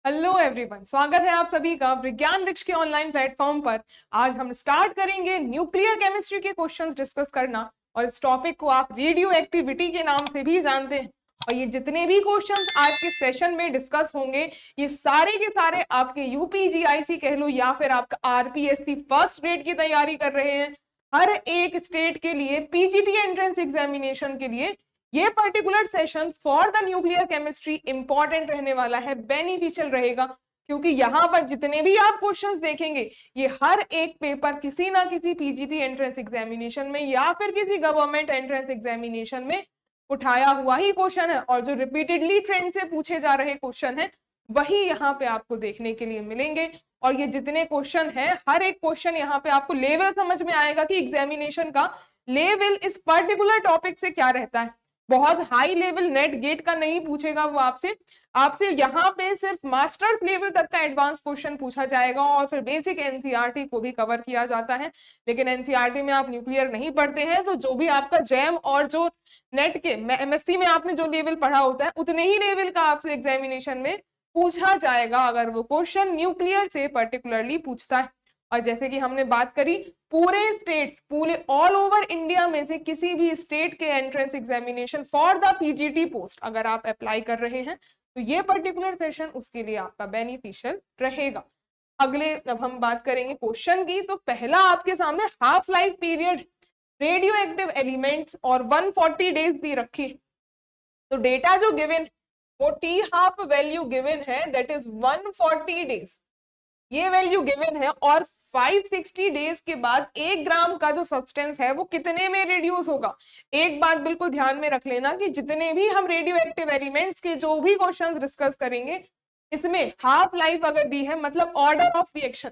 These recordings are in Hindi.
हेलो एवरीवन, स्वागत है आप सभी का विज्ञान वृक्ष के ऑनलाइन प्लेटफॉर्म पर। आज हम स्टार्ट करेंगे न्यूक्लियर केमिस्ट्री के क्वेश्चंस डिस्कस करना। और इस टॉपिक को आप रेडियो एक्टिविटी के नाम से भी जानते हैं। और ये जितने भी क्वेश्चंस आज के सेशन में डिस्कस होंगे, ये सारे के सारे आपके यूपीजीआईसी कह लो या फिर आपका आरपीएससी फर्स्ट ग्रेड की तैयारी कर रहे हैं, हर एक स्टेट के लिए पीजीटी एंट्रेंस एग्जामिनेशन के लिए ये particular session for the nuclear chemistry important रहने वाला है, बेनिफिशियल रहेगा। क्योंकि यहाँ पर जितने भी आप क्वेश्चंस देखेंगे, ये हर एक पेपर किसी ना किसी पीजीटी एंट्रेंस एग्जामिनेशन में या फिर किसी गवर्नमेंट एंट्रेंस एग्जामिनेशन में उठाया हुआ ही क्वेश्चन है। और जो रिपीटेडली ट्रेंड से पूछे जा रहे क्वेश्चन है वही यहाँ पे आपको देखने के लिए मिलेंगे। और ये जितने क्वेश्चन है, हर एक क्वेश्चन यहाँ पे आपको लेवल समझ में आएगा कि एग्जामिनेशन का लेवल इस पर्टिकुलर टॉपिक से क्या रहता है। बहुत हाई लेवल नेट गेट का नहीं पूछेगा वो आपसे आपसे यहाँ पे सिर्फ मास्टर्स लेवल तक का एडवांस क्वेश्चन पूछा जाएगा। और फिर बेसिक एनसीईआरटी को भी कवर किया जाता है। लेकिन एनसीईआरटी में आप न्यूक्लियर नहीं पढ़ते हैं तो जो भी आपका जैम और जो नेट के एमएससी में आपने जो लेवल पढ़ा होता है उतने ही लेवल का आपसे एग्जामिनेशन में पूछा जाएगा, अगर वो क्वेश्चन न्यूक्लियर से पर्टिकुलरली पूछता है। और जैसे कि हमने बात करी, पूरे स्टेट्स, पूरे ऑल ओवर इंडिया में से किसी भी स्टेट के entrance examination for the PGT post अगर आप अप्लाई कर रहे हैं तो ये पर्टिकुलर सेशन उसके लिए आपका बेनिफिशियल रहेगा। अगले जब हम बात करेंगे क्वेश्चन की, तो पहला आपके सामने half life period radio active elements और 140 डेज दी रखी। तो डेटा जो गिवन, वो टी हाफ वैल्यू गिवन है, दैट इज 140 डेज, ये वैल्यू गिवन है। और 560 डेज के बाद 1 ग्राम का जो सब्सटेंस है वो कितने में रिड्यूस होगा। एक बात बिल्कुल ध्यान में रख लेना कि जितने भी हम रेडियो एक्टिव एलिमेंट्स के जो भी क्वेश्चंस डिस्कस करेंगे, इसमें हाफ लाइफ अगर दी है मतलब ऑर्डर ऑफ रिएक्शन,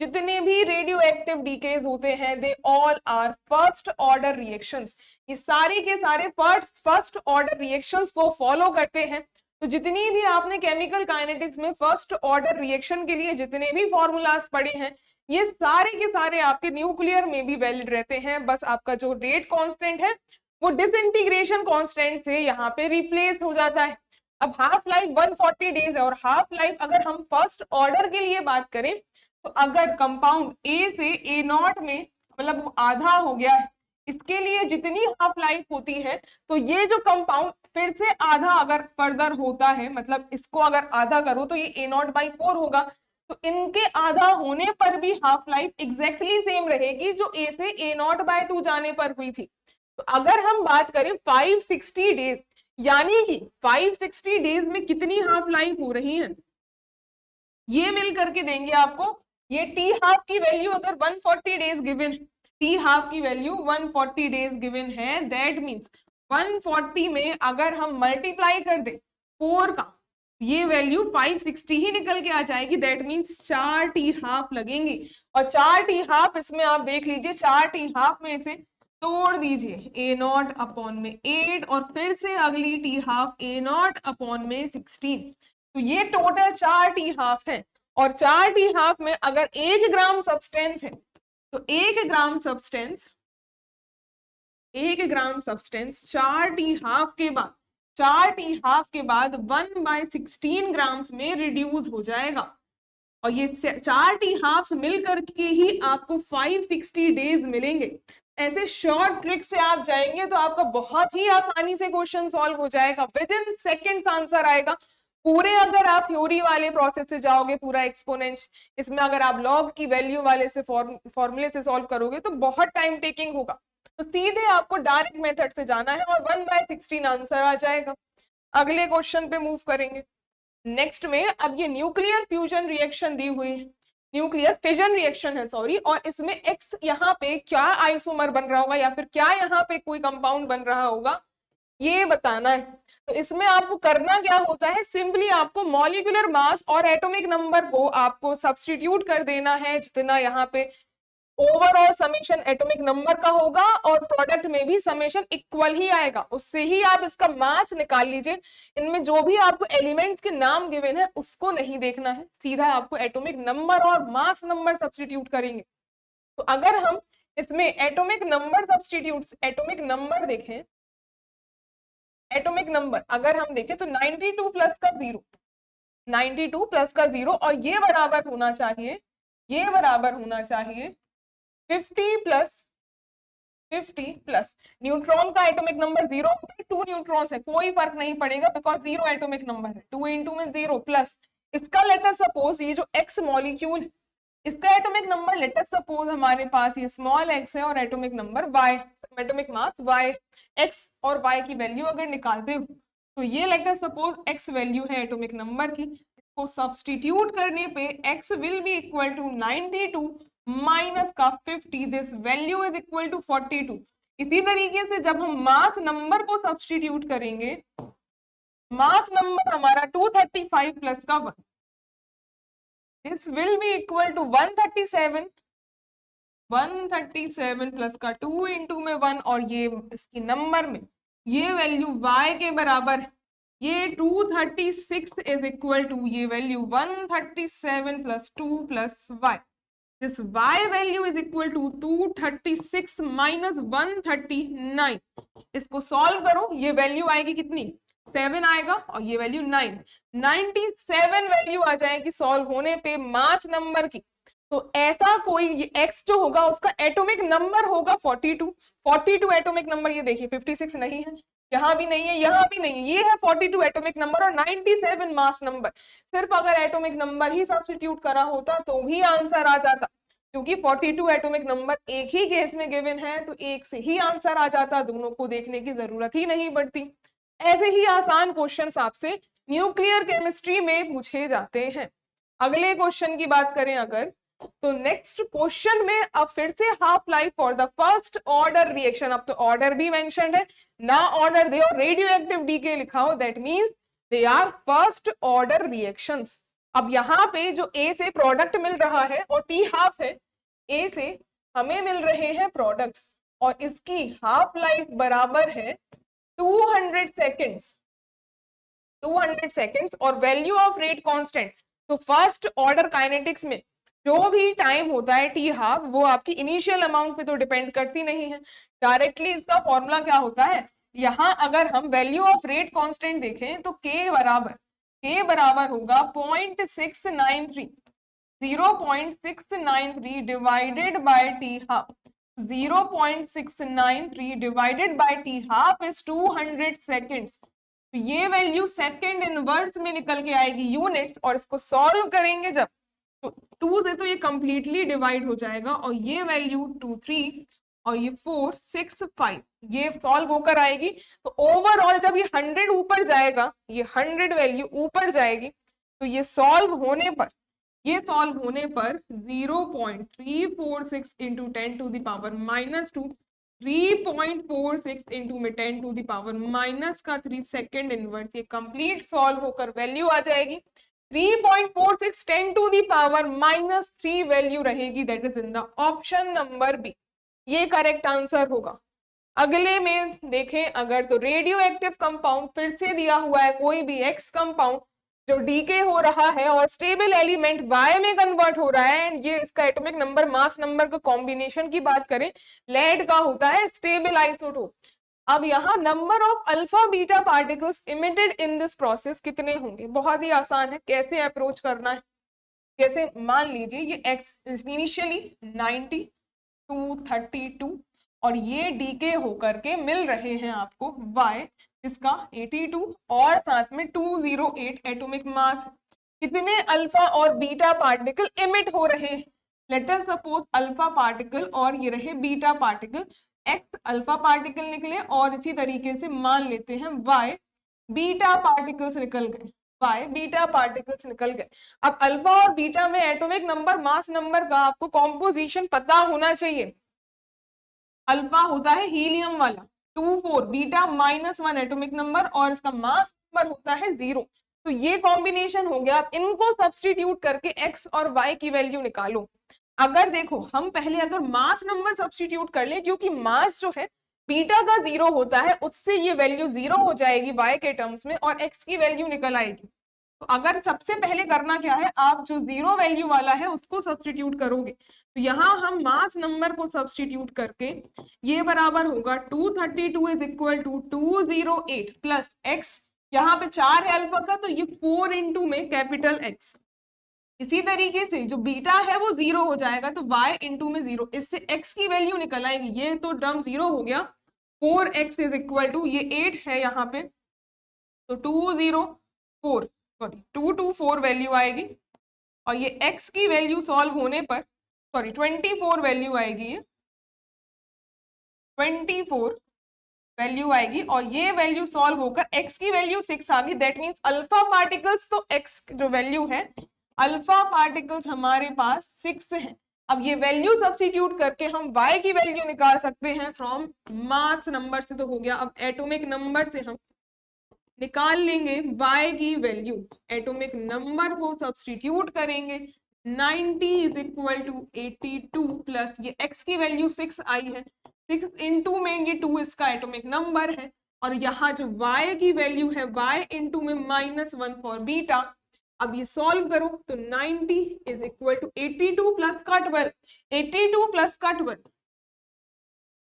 जितने भी रेडियो एक्टिव डीकेज होते हैं they all are first order reactions. ये सारे के सारे फर्स्ट ऑर्डर रिएक्शंस को फॉलो करते हैं। तो जितनी भी आपने केमिकल काइनेटिक्स में फर्स्ट ऑर्डर रिएक्शन के लिए जितने भी फॉर्मूलाज पढ़े हैं, ये सारे के सारे आपके न्यूक्लियर में भी वैलिड रहते हैं। बस आपका जो रेट कांस्टेंट है वो डिसइंटीग्रेशन कांस्टेंट से यहाँ पे रिप्लेस हो जाता है। अब हाफ लाइफ 140 डेज है, और हाफ लाइफ अगर हम फर्स्ट ऑर्डर के लिए बात करें तो अगर कंपाउंड ए से ए नॉट में मतलब वो आधा हो गया है, इसके लिए जितनी हाफ लाइफ होती है, तो ये जो कंपाउंड फिर से आधा अगर फर्दर होता है, मतलब इसको अगर आधा करो तो ये A0/4 होगा। तो इनके आधा होने पर भी हाफ लाइफ एग्जैक्टली सेम रहेगी जो A से A0/2 जाने पर हुई थी। तो अगर हम बात करें 560 डेज, यानी कि 560 डेज में कितनी हाफ लाइफ हो रही है, ये मिल करके देंगे आपको। ये टी हाफ की वैल्यू अगर 140 डेज गिवन, टी हाफ की वैल्यू 140 डेज गिवन है, दैट मींस 140 में अगर हम मल्टीप्लाई कर दे 4 का, ये वैल्यू 560 ही निकल के आ जाएगी। दैट मींस 4 टी हाफ लगेंगी। और 4 टी हाफ इसमें आप देख लीजिए, 4 टी हाफ में से तोड़ दीजिए A0/में 8 और फिर से अगली टी हाफ A0/में 16। तो ये टोटल 4 टी हाफ है। और 4 टी हाफ में अगर 1 ग्राम सब्सटेंस है तो 1 ग्राम सब्सटेंस 4 टी हाफ के बाद 1/16 ग्राम्स में रिड्यूस हो जाएगा। और ये 4 टी हाफ मिल करके ही आपको 560 डेज मिलेंगे। ऐसे शॉर्ट ट्रिक से आप जाएंगे तो आपका बहुत ही आसानी से क्वेश्चन सॉल्व हो जाएगा, विद इन सेकेंड्स आंसर आएगा। पूरे अगर आप थ्योरी वाले प्रोसेस से जाओगे, पूरा एक्सपोनेंट, इसमें अगर आप लॉग की वैल्यू वाले से फॉर्मूले से सॉल्व करोगे तो बहुत टाइम टेकिंग होगा। तो सीधे आपको डायरेक्ट मेथड से जाना है और 1/16 आंसर आ जाएगा। अगले क्वेश्चन पे मूव करेंगे। नेक्स्ट में अब ये न्यूक्लियर फ्यूजन रिएक्शन दी हुई है, न्यूक्लियर फिजन रिएक्शन है सॉरी, और इसमें एक्स यहाँ पे क्या आइसोमर बन रहा होगा या फिर क्या यहाँ पे कोई कंपाउंड बन रहा होगा, ये बताना है। तो इसमें आपको करना क्या होता है, सिंपली आपको मॉलिक्यूलर मास और एटॉमिक नंबर को आपको सब्स्टिट्यूट कर देना है, जितना यहाँ पे ओवरऑल समेशन एटॉमिक नंबर का होगा और प्रोडक्ट में भी समेशन इक्वल ही आएगा, उससे ही आप इसका मास निकाल लीजिए। इनमें जो भी आपको एलिमेंट्स के नाम गिवन है उसको नहीं देखना है, सीधा आपको एटॉमिक नंबर और मास नंबर सब्स्टिट्यूट करेंगे। तो अगर हम इसमें एटॉमिक नंबर देखें, एटॉमिक नंबर अगर हम देखें तो 92 प्लस का 0, 92 प्लस का 0 और ये बराबर होना चाहिए, ये बराबर होना चाहिए 50 प्लस 50 प्लस। न्यूट्रॉन का एटॉमिक नंबर 0 होता है, 2 न्यूट्रॉन्स है, कोई फर्क नहीं पड़ेगा बिकॉज 0 एटॉमिक नंबर है, 2 इंटू में 0 प्लस इसका लेटर सपोज ये जो एक्स मॉलिक्यूल इसका एटॉमिक नंबर लेटर सपोज हमारे पास ये स्मॉल एक्स है और atomic number Y, atomic mass Y, X और वाई की वैल्यू अगर निकालते हो तो ये लेटर सपोज एक्स वैल्यू है एटॉमिक नंबर की, इसको सब्सटीट्यूट करने पे X will be equal to 92 minus का 50, this value is equal to 42। इसी तरीके से जब हम मास नंबर को सब्सटीट्यूट करेंगे, मास नंबर हमारा 235 प्लस का 1, this will be equal to 137 plus का 2 इंटू में 1 और ये इसकी नंबर में ये वैल्यू y के बराबर है, ये 236 इज इक्वल टू ये value 137 plus 2 plus y, this y value is equal to 236 minus 139। इसको सॉल्व करो, ये वैल्यू आएगी कितनी 7 आएगा और ये वैल्यू 9, 97 वैल्यू आ जाएगी सॉल्व होने पे मास नंबर की। तो ऐसा कोई x जो होगा उसका एटॉमिक नंबर होगा 42 एटॉमिक नंबर, ये देखिए 56 नहीं है, यहाँ भी नहीं है, यहाँ भी नहीं है, ये है 42 एटॉमिक नंबर और 97 मास नंबर। सिर्फ अगर एटॉमिक नंबर ही सब्स्टिट्यूट करा होता तो भी आंसर आ जाता, क्योंकि 42 एटॉमिक नंबर एक ही केस में गिवन है तो एक से ही आंसर आ जाता, दोनों को देखने की जरूरत ही नहीं पड़ती। ऐसे ही आसान क्वेश्चंस आपसे न्यूक्लियर केमिस्ट्री में पूछे जाते हैं। अगले क्वेश्चन की बात करें अगर, तो नेक्स्ट क्वेश्चन में अब फिर से half life for the first order reaction, अब तो ऑर्डर भी मेंशन्ड है ना, ऑर्डर दे और रेडियो एक्टिव डीके लिखा हो, that means they are first order reactions. अब यहाँ पे जो ए से प्रोडक्ट मिल रहा है और टी हाफ है, ए से हमें मिल रहे हैं प्रोडक्ट्स और इसकी हाफ लाइफ बराबर है 200 सेकेंड्स, 200 सेकेंड्स और वैल्यू ऑफ रेट कांस्टेंट। तो फर्स्ट ऑर्डर काइनेटिक्स में जो भी टाइम होता है टी हाफ, वो आपकी इनिशियल अमाउंट पे तो डिपेंड करती नहीं है, डायरेक्टली इसका फॉर्मूला क्या होता है, यहाँ अगर हम वैल्यू ऑफ रेट कांस्टेंट देखें तो k बराबर होगा 0.693, 0.693 divided by T half, 0.693 divided by T half is 200 seconds. तो ये वैल्यू सेकेंड इनवर्स में निकल के आएगी यूनिट्स, और इसको सॉल्व करेंगे जब तो 2 से तो ये कंप्लीटली डिवाइड हो जाएगा और ये वैल्यू 23 और ये 4 6 5 ये सॉल्व होकर आएगी। तो ओवरऑल जब ये 100 ऊपर जाएगा, ये 100 वैल्यू ऊपर जाएगी, तो ये सॉल्व होने पर 0.346 into 10 to the power -2, 3.46 into में 10 to the power -3 second inverse, ये कंप्लीट सॉल्व होकर वैल्यू आ जाएगी 3.46 10 टू दी पावर -3 वैल्यू रहेगी, that is in the option number B, ये करेक्ट आंसर होगा। अगले में देखें अगर, तो रेडियो एक्टिव कंपाउंड फिर से दिया हुआ है, कोई भी एक्स कंपाउंड जो डीके हो रहा है और स्टेबल एलिमेंट वाई में कन्वर्ट हो रहा है, एंड ये इसका एटॉमिक नंबर मास नंबर का कॉम्बिनेशन की बात करें, लेड का होता है स्टेबल आइसोटोप। अब यहाँ number of alpha beta particles emitted in this process कितने होंगे, बहुत ही आसान है, कैसे अप्रोच करना है। जैसे मान लीजिए ये x इनिशियली 90 232 और ये डीके होकर के मिल रहे हैं आपको y इसका 82 और साथ में 208 एटॉमिक मास। कितने अल्फा और बीटा पार्टिकल इमिट हो रहे हैं, late us suppose alpha particle और ये रहे beta particle, x alpha particle निकले और इसी तरीके से मान लेते हैं वाई बीटा पार्टिकल्स निकल गए, वाई बीटा पार्टिकल्स निकल गए। अब अल्फा और बीटा में एटॉमिक नंबर मास नंबर का आपको कॉम्पोजिशन पता होना चाहिए। अल्फा होता है हीलियम वाला 24, बीटा -1 एटॉमिक नंबर और इसका मास नंबर होता है 0। तो ये कॉम्बिनेशन हो गया। आप इनको सब्सटीट्यूट करके एक्स और वाई की वैल्यू निकालो। अगर देखो हम पहले अगर मास नंबर सब्सटीट्यूट कर ले, क्योंकि मास जो है बीटा का 0 होता है, उससे ये वैल्यू 0 हो जाएगी y के टर्म्स में और x की वैल्यू निकल आएगी। तो अगर सबसे पहले करना क्या है, आप जो 0 वैल्यू वाला है उसको सब्सटीट्यूट करोगे। तो यहाँ हम मास नंबर को सब्सटीट्यूट करके ये बराबर होगा 232 is equal to 208 plus x, यहाँ पे 4 है अल्फा का, तो ये 4 इंटू में कैपिटल एक्स। इसी तरीके से जो बीटा है वो 0 हो जाएगा, तो y इंटू में 0, इससे x की वैल्यू निकल आएगी। ये तो टर्म 0 हो गया। 4x इज इक्वल टू, ये 8 है यहाँ पे, तो 204 सॉरी 224 वैल्यू आएगी। और ये x की वैल्यू सॉल्व होने पर, सॉरी 24 वैल्यू आएगी, ये 24 वैल्यू आएगी। और ये वैल्यू सॉल्व होकर x की वैल्यू 6 आ गई। दैट मीन्स अल्फा पार्टिकल्स, तो x जो वैल्यू है, अल्फा पार्टिकल्स हमारे पास 6 है। अब ये वैल्यू सब्स्टिट्यूट करके हम y की वैल्यू निकाल सकते हैं फ्रॉम मास नंबर से, तो हो गया। अब एटॉमिक नंबर से हम निकाल लेंगे y की वैल्यू। एटॉमिक नंबर को सब्स्टिट्यूट करेंगे, 90 इज इक्वल टू 82 प्लस ये x की वैल्यू 6 आई है, 6 इंटू में ये 2 इसका एटॉमिक नंबर है। और यहाँ जो y की वैल्यू है, y इंटू में -1 फॉर बीटा। अब ये सॉल्व करो तो 90 इज इक्वल टू 82 प्लस का 12, 82 प्लस का 12,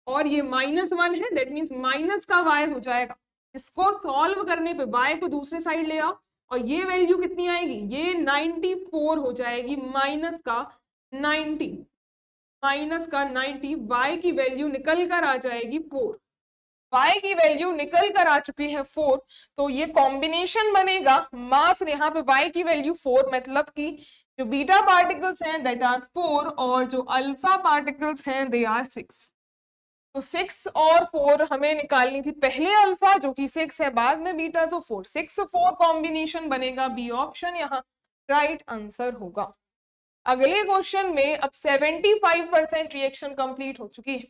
और ये -1 है, दैट मीन्स माइनस का y हो जाएगा। इसको सॉल्व करने पे y को दूसरे साइड ले आओ, और ये वैल्यू कितनी आएगी, ये 94 हो जाएगी, माइनस का 90, माइनस का 90, y की वैल्यू निकल कर आ जाएगी 4। y की वैल्यू निकल कर आ चुकी है 4, तो ये कॉम्बिनेशन बनेगा मास। यहाँ पे y की वैल्यू 4, मतलब कि जो बीटा पार्टिकल्स हैं दैट आर 4, और जो अल्फा पार्टिकल्स हैं दे आर 6। तो 6 और 4 हमें निकालनी थी, पहले अल्फा जो कि 6 है, बाद में बीटा, तो 4, 6 4 कॉम्बिनेशन बनेगा। बी ऑप्शन यहाँ राइट आंसर होगा। अगले क्वेश्चन में अब 75% रिएक्शन कंप्लीट हो चुकी है,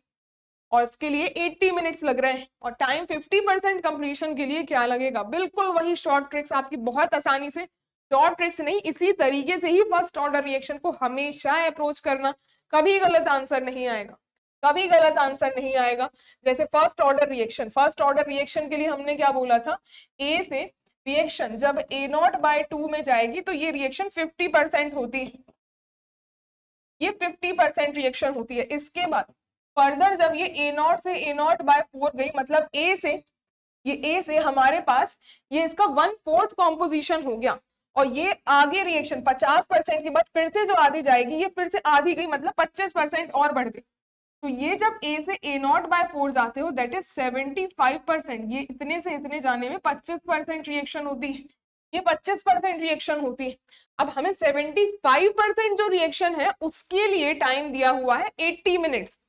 और इसके लिए 80 मिनट्स लग रहे हैं, और टाइम 50% कंप्लीशन के लिए क्या लगेगा, बिल्कुल वही शॉर्ट ट्रिक्स आपकी, बहुत आसानी से, शॉर्ट ट्रिक्स नहीं, इसी तरीके से ही फर्स्ट ऑर्डर रिएक्शन को हमेशा अप्रोच करना, कभी गलत आंसर नहीं आएगा, कभी गलत आंसर नहीं आएगा। जैसे फर्स्ट ऑर्डर रिएक्शन के लिए हमने क्या बोला था, ए से रिएक्शन जब A0/2 में जाएगी तो ये रिएक्शन 50% होती है, ये 50% रिएक्शन होती है। इसके बाद फर्दर जब ये A0 से A0/4 गई, मतलब ए से हमारे पास ये इसका 1/4 कॉम्पोजिशन हो गया, और ये आगे रिएक्शन 50% के बाद फिर से जो आधी जाएगी, ये फिर से आधी गई, मतलब 25% और बढ़ गई। तो ये जब A से A0/4 जाते हो, दैट इज 75%, ये इतने से इतने जाने में 25% रिएक्शन होती है, ये 25% रिएक्शन होती है। अब हमें 75% जो रिएक्शन है उसके लिए टाइम दिया हुआ है 80 मिनट्स,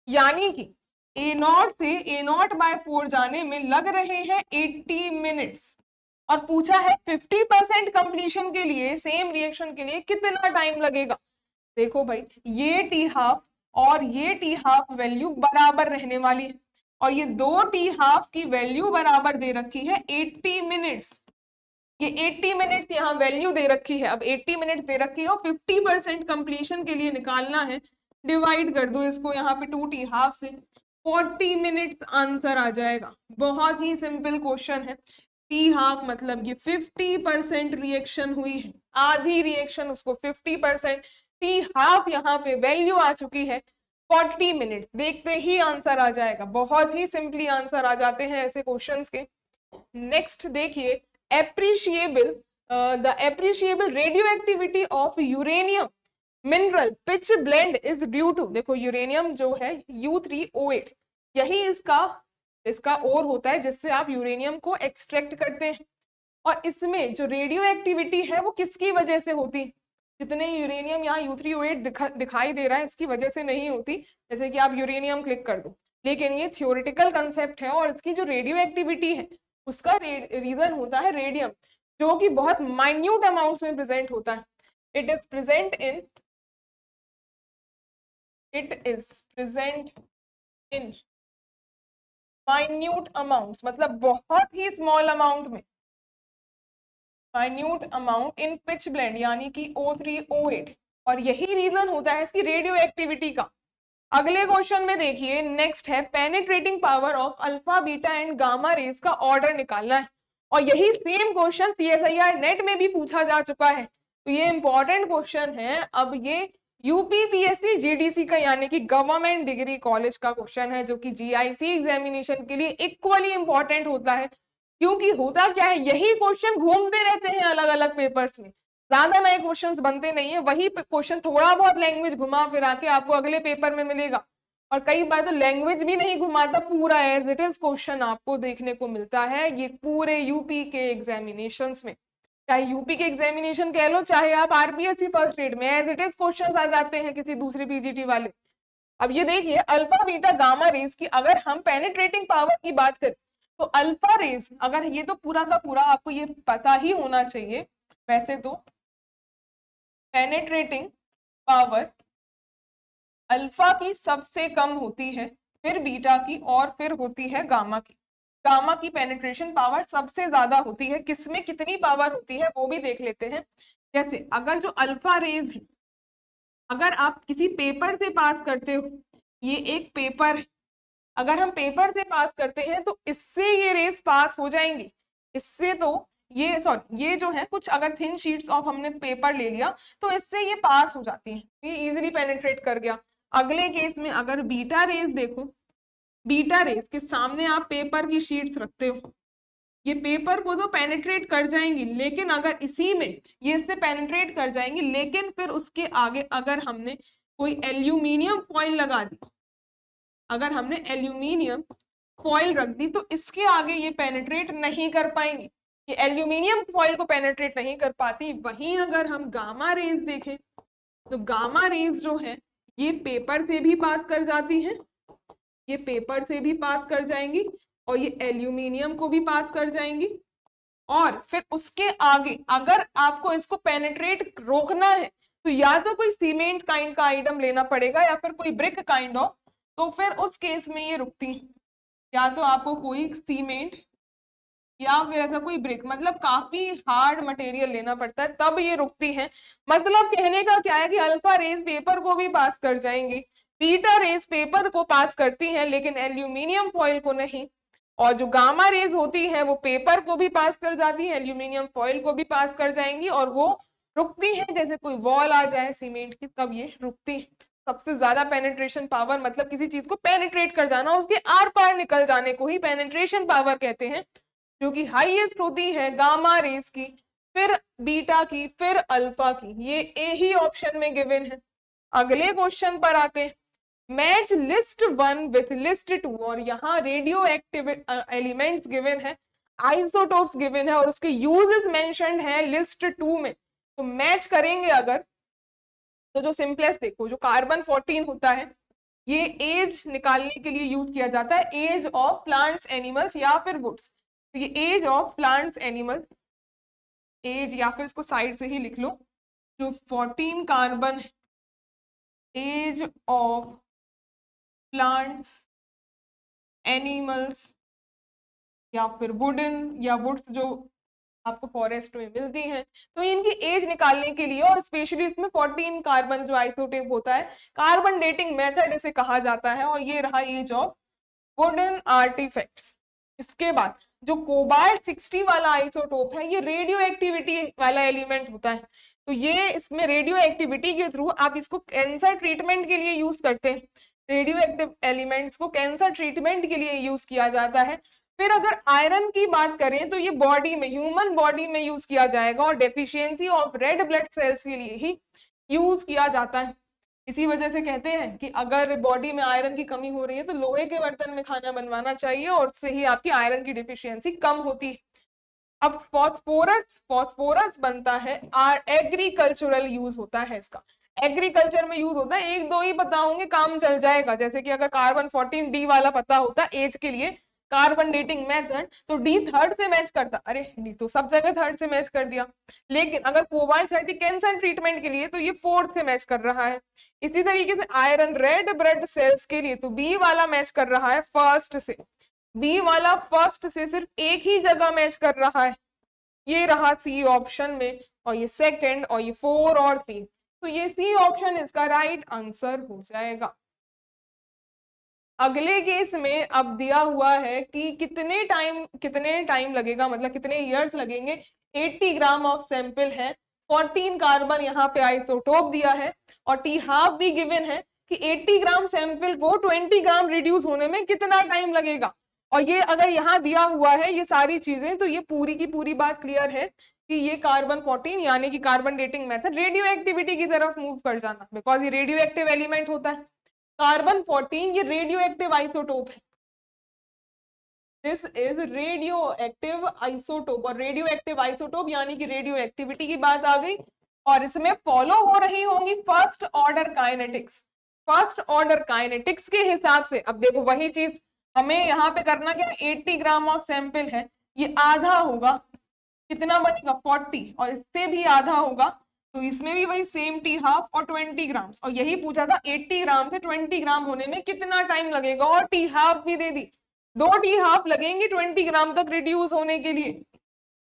यानी कि A0 से A0/4 जाने में लग रहे हैं 80 मिनट्स, और पूछा है 50% कंप्लीशन के लिए, सेम रिएक्शन के लिए कितना टाइम लगेगा। देखो भाई, ये टी हाफ और ये टी हाफ वैल्यू बराबर रहने वाली है, और ये दो टी हाफ की वैल्यू बराबर दे रखी है 80 मिनट्स। ये 80 मिनट्स यहाँ वैल्यू दे रखी है। अब 80 मिनट्स दे रखी है और 50% कंप्लीशन के लिए निकालना है, डिवाइड कर दो इसको यहाँ पे 2 टी हाफ से, 40 मिनट्स आंसर आ जाएगा। बहुत ही सिंपल क्वेश्चन है। टी हाफ मतलब ये 50% रिएक्शन हुई है, आधी रिएक्शन उसको 50%, टी हाफ यहाँ पे वैल्यू आ चुकी है 40 मिनट्स, देखते ही आंसर आ जाएगा। बहुत ही सिंपली आंसर आ जाते हैं ऐसे क्वेश्चंस के। नेक्स्ट देखिए, appreciable the appreciable radioactivity of uranium mineral pitchblende is due to. देखो यूरेनियम जो है U3O8, यही इसका ओर होता है जिससे आप यूरेनियम को एक्सट्रैक्ट करते हैं, और इसमें जो रेडियो एक्टिविटी है वो किसकी वजह से होती है। जितने यूरेनियम यहाँ U3O8 दिखाई दे रहा है इसकी वजह से नहीं होती, जैसे कि आप यूरेनियम क्लिक कर दो, लेकिन ये थियोरिटिकल कंसेप्ट है, और इसकी जो रेडियो एक्टिविटी है उसका रीजन होता है रेडियम, जो कि बहुत माइन्यूट अमाउंट्स में प्रेजेंट होता है। It is present in minute amounts, मतलब बहुत ही स्मॉल अमाउंट में, minute amount in pitch blend यानी कि O3O8, और यही रीजन होता है इसकी रेडियो एक्टिविटी का। अगले क्वेश्चन में देखिए, नेक्स्ट है penetrating power of alpha beta and gamma rays का ऑर्डर निकालना है, और यही सेम क्वेश्चन CSIR नेट में भी पूछा जा चुका है, तो ये इंपॉर्टेंट क्वेश्चन है। अब ये UPPSC GDC का यानी कि गवर्नमेंट डिग्री कॉलेज का क्वेश्चन है, जो कि GIC एग्जामिनेशन के लिए इक्वली इंपॉर्टेंट होता है। क्योंकि होता क्या है, यही क्वेश्चन घूमते रहते हैं अलग अलग पेपर्स में, ज्यादा नए क्वेश्चंस बनते नहीं है, वही क्वेश्चन थोड़ा बहुत लैंग्वेज घुमा फिरा के आपको अगले पेपर में मिलेगा। और कई बार तो लैंग्वेज भी नहीं घुमाता, पूरा एज इट इज क्वेश्चन आपको देखने को मिलता है ये पूरे यूपी के एग्जामिनेशंस में। चाहे यूपी के एग्जामिनेशन कह लो, चाहे आप आरपीएससी फर्स्ट ग्रेड में, एज इट इज क्वेश्चन आ जाते हैं किसी दूसरी पीजीटी वाले। अब ये देखिए अल्फा बीटा गामा रेज की अगर हम पेनिट्रेटिंग पावर की बात करें तो अल्फा रेज, अगर ये तो पूरा का पूरा आपको ये पता ही होना चाहिए वैसे तो, पेनिट्रेटिंग पावर अल्फा की सबसे कम होती है, फिर बीटा की, और फिर होती है गामा की। गामा की पेनिट्रेशन पावर सबसे ज्यादा होती है। किसमें कितनी पावर होती है वो भी देख लेते हैं। जैसे अगर जो अल्फा रेज है, अगर आप किसी पेपर से पास करते हो, ये एक पेपर है, अगर हम पेपर से पास करते हैं तो इससे ये रेस पास हो जाएंगी, इससे तो ये सॉरी ये जो है कुछ अगर थिन शीट्स ऑफ हमने पेपर ले लिया तो इससे ये पास हो जाती है, ये इजीली पेनिट्रेट कर गया। अगले केस में अगर बीटा रेस देखो, बीटा रेस के सामने आप पेपर की शीट्स रखते हो, ये पेपर को तो पेनिट्रेट कर जाएंगी, लेकिन अगर इसी में ये इससे पेनिट्रेट कर जाएंगी, लेकिन फिर उसके आगे अगर हमने कोई एल्यूमिनियम फॉइल लगा दी, अगर हमने एल्यूमिनियम फॉइल रख दी तो इसके आगे ये पेनिट्रेट नहीं कर पाएंगी, ये एल्यूमिनियम फॉइल को पेनिट्रेट नहीं कर पाती। वहीं अगर हम गामा रेज देखें तो गामा रेज जो है ये पेपर से भी पास कर जाती हैं, ये पेपर से भी पास कर जाएंगी और ये एल्यूमिनियम को भी पास कर जाएंगी। और फिर उसके आगे अगर आपको इसको पेनिट्रेट रोकना है तो या तो कोई सीमेंट काइंड का आइटम लेना पड़ेगा या फिर कोई ब्रिक काइंड ऑफ, तो फिर उस केस में ये रुकती है, या तो आपको कोई सीमेंट या फिर ऐसा कोई ब्रिक, मतलब काफी हार्ड मटेरियल लेना पड़ता है तब ये रुकती है। मतलब कहने का क्या है कि अल्फा रेज पेपर को भी पास कर जाएंगी, बीटा रेज पेपर को पास करती हैं लेकिन एल्यूमिनियम फॉइल को नहीं, और जो गामा रेज होती है वो पेपर को भी पास कर जाती है, एल्यूमिनियम फॉइल को भी पास कर जाएंगी, और वो रुकती है जैसे कोई वॉल आ जाए सीमेंट की तब ये रुकती है। सबसे ज्यादा पेनिट्रेशन पावर, मतलब किसी चीज को पेनिट्रेट कर जाना, उसके आर पार निकल जाने को ही पेनिट्रेशन पावर कहते हैं, जो कि हाईएस्ट होती है गामा रेज की, फिर बीटा की, फिर अल्फा की। ये ए ही ऑप्शन में गिवन है। अगले क्वेश्चन पर आते हैं, मैच लिस्ट 1 विथ लिस्ट 2, और यहाँ रेडियो एक्टिव एलिमेंट्स गिवन है, आइसोटोप्स गिवन है और उसके यूजेस मेंशन्ड है लिस्ट 2 में। तो मैच करेंगे अगर तो जो सिंपलेस्ट देखो, जो कार्बन 14 होता है ये एज निकालने के लिए यूज किया जाता है, एज ऑफ प्लांट्स एनिमल्स या फिर वुड्स। तो ये age of plants animal, age या फिर इसको साइड से ही लिख लो, जो 14 कार्बन है, एज ऑफ प्लांट्स एनिमल्स या फिर वुडन या वुड्स जो आपको फॉरेस्ट में मिलती हैं, तो इनकी एज निकालने के लिए, और स्पेशली इसमें 14 कार्बन जो आइसोटोप होता है, कार्बन डेटिंग मेथड इसे कहा जाता है, और ये रहा एज ऑफ वुडन आर्टिफैक्ट्स। इसके बाद जो कोबाल्ट 60 वाला आइसोटोप है, ये रेडियो एक्टिविटी वाला एलिमेंट होता है, तो ये इसमें रेडियो एक्टिविटी के थ्रू आप इसको कैंसर ट्रीटमेंट के लिए यूज करते हैं, रेडियो एक्टिव एलिमेंट्स को कैंसर ट्रीटमेंट के लिए यूज किया जाता है। फिर अगर आयरन की बात करें तो ये बॉडी में, ह्यूमन बॉडी में यूज किया जाएगा और deficiency of red blood cells के लिए ही यूज किया जाता है। इसी वजह से कहते हैं कि अगर बॉडी में आयरन की कमी हो रही है तो लोहे के बर्तन में खाना बनवाना चाहिए, और उससे ही आपकी आयरन की डिफिशियंसी कम होती है। अब फॉस्फोरस, फॉस्फोरस बनता है, एग्रीकल्चरल यूज होता है इसका, एग्रीकल्चर में यूज होता है। एक दो ही पता होंगे काम चल जाएगा, जैसे कि अगर कार्बन 14 डी वाला पता होता एज के लिए, कार्बन डेटिंग मेथड, तो डी थर्ड से मैच करता, अरे डी तो सब जगह थर्ड से मैच कर दिया, लेकिन अगर कोबाल्ट 30 कैंसर ट्रीटमेंट के लिए तो ये फोर्थ से मैच कर रहा है। इसी तरीके से आयरन रेड ब्लड सेल्स के लिए तो बी वाला मैच कर रहा है फर्स्ट से, बी वाला फर्स्ट से सिर्फ एक ही जगह मैच कर रहा है, ये रहा सी ऑप्शन में, और ये सेकंड, और ये 4 और 3, तो ये सी ऑप्शन इसका राइट आंसर हो जाएगा। अगले केस में अब दिया हुआ है कि कितने टाइम लगेगा, मतलब कितने इयर्स लगेंगे, 80 ग्राम ऑफ सैंपल है, 14 कार्बन यहाँ पे आइसोटोप दिया है, और टी हाफ भी गिवन है कि 80 ग्राम सैंपल को 20 ग्राम रिड्यूस होने में कितना टाइम लगेगा, और ये अगर यहाँ दिया हुआ है ये सारी चीजें, तो ये पूरी की पूरी बात क्लियर है कि ये कार्बन 14 यानी कि carbon dating method radio activity की तरफ मूव कर जाना, बिकॉज ये रेडियो एक्टिव एलिमेंट होता है। कार्बन 14 ये रेडियो एक्टिव आइसोटोप है, this is radio active isotope, और रेडियो एक्टिव आइसोटोप यानी कि रेडियो एक्टिविटी की बात आ गई। और इसमें फॉलो हो रही होंगी first order kinetics. First order kinetics के हिसाब से अब देखो वही चीज हमें यहाँ पे करना क्या, 80 ग्राम ऑफ सैंपल है, ये आधा होगा, कितना बनेगा 40, और इससे भी आधा होगा, तो इसमें भी वही सेम टी हाफ और 20 ग्राम। और यही पूछा था 80 ग्राम से 20 ग्राम होने में कितना टाइम लगेगा, और टी हाफ भी दे दी, 2 टी हाफ लगेंगे 20 ग्राम तक रिड्यूस होने के लिए।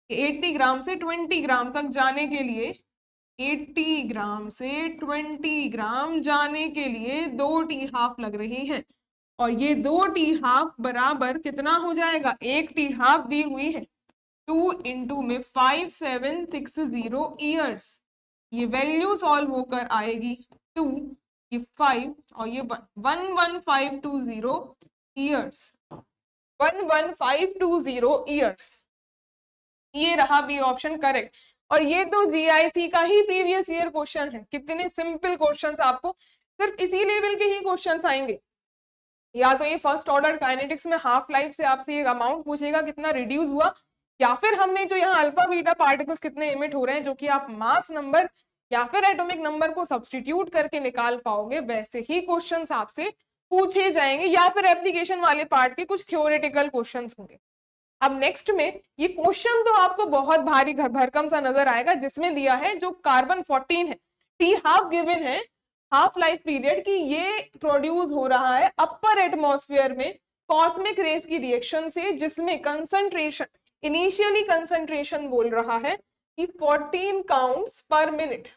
80 ग्राम से 20 ग्राम तक जाने के लिए, 80 ग्राम से 20 ग्राम जाने के लिए 2 टी हाफ लग रही है, और ये 2 टी हाफ बराबर कितना हो जाएगा, 1 टी हाफ दी हुई है 2 इंटू में 5760 ईयर्स, ये वैल्यू सॉल्व होकर आएगी 2, ये 5 और ये 11520 ईयर्स, 11520 ईयर्स, ये रहा बी ऑप्शन करेक्ट। और ये तो जीआईसी का ही प्रीवियस ईयर क्वेश्चन है, कितने सिंपल क्वेश्चंस, आपको सिर्फ इसी लेवल के ही क्वेश्चंस आएंगे। या तो ये फर्स्ट ऑर्डर काइनेटिक्स में हाफ लाइफ से आपसे ये अमाउंट पूछेगा कितना रिड्यूस हुआ, या फिर हमने जो यहाँ अल्फा बीटा पार्टिकल्स कितने इमिट हो रहे हैं, जो कि आप मास नंबर या फिर एटॉमिक नंबर को सब्स्टिट्यूट करके निकाल पाओगे, वैसे ही क्वेश्चंस आपसे पूछे जाएंगे, या फिर एप्लीकेशन वाले पार्ट के कुछ थ्योरेटिकल क्वेश्चंस होंगे। अब नेक्स्ट में ये क्वेश्चन तो आपको बहुत भारी भरकम सा नजर आएगा, जिसमें दिया है जो कार्बन 14 है, टी हाफ गिवन है, हाफ लाइफ पीरियड की, ये प्रोड्यूस हो रहा है अपर एटमॉस्फेयर में कॉस्मिक रेस की रिएक्शन से, जिसमें कंसंट्रेशन, इनिशियली कंसंट्रेशन बोल रहा है कि 14 काउंट्स पर मिनट,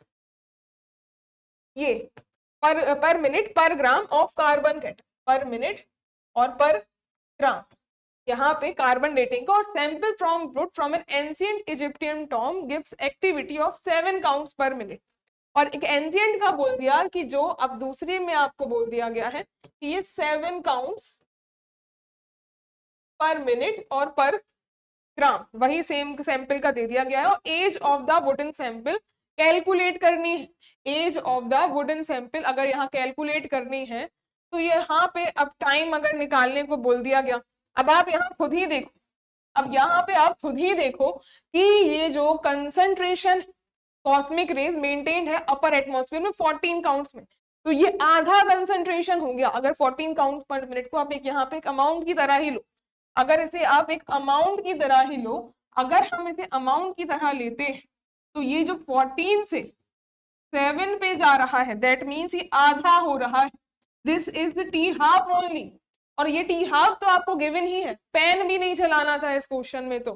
ये पर मिनट पर ग्राम ऑफ कार्बन कैटन, पर मिनट और पर ग्राम, यहाँ पे कार्बन डेटिंग का, और sample from brute from N ancient Egyptian Tom gives activity of 7 counts पर मिनट। और एक एंशिएंट का बोल दिया कि जो अब दूसरे में आपको बोल दिया गया है कि ये 7 काउंट्स पर मिनट और पर ग्राम, वही सेम सैंपल का दे दिया गया है। और age of the wooden sample calculate करनी है, age of the wooden sample अगर यहाँ कैलकुलेट करनी है, तो यहाँ पे अब टाइम अगर निकालने को बोल दिया गया, अब आप यहाँ खुद ही देखो, अब यहाँ पे आप खुद ही देखो कि ये जो कंसंट्रेशन कॉस्मिक रेज मेंटेन्ड है अपर एटमॉस्फेयर में 14 काउंट्स में, तो ये आधा कंसंट्रेशन हो गया। अगर 14 काउंट पर मिनट को आप एक यहाँ पे एक अमाउंट की तरह ही लो, अगर इसे आप एक अमाउंट की तरह ही लो, अगर हम इसे अमाउंट की तरह लेते हैं, तो ये जो 14 से 7 पे जा रहा है, दैट मीन्स ये आधा हो रहा है, this is the T half only. और ये टी हाफ तो आपको गिवन ही है, पेन भी नहीं चलाना था इस क्वेश्चन में, तो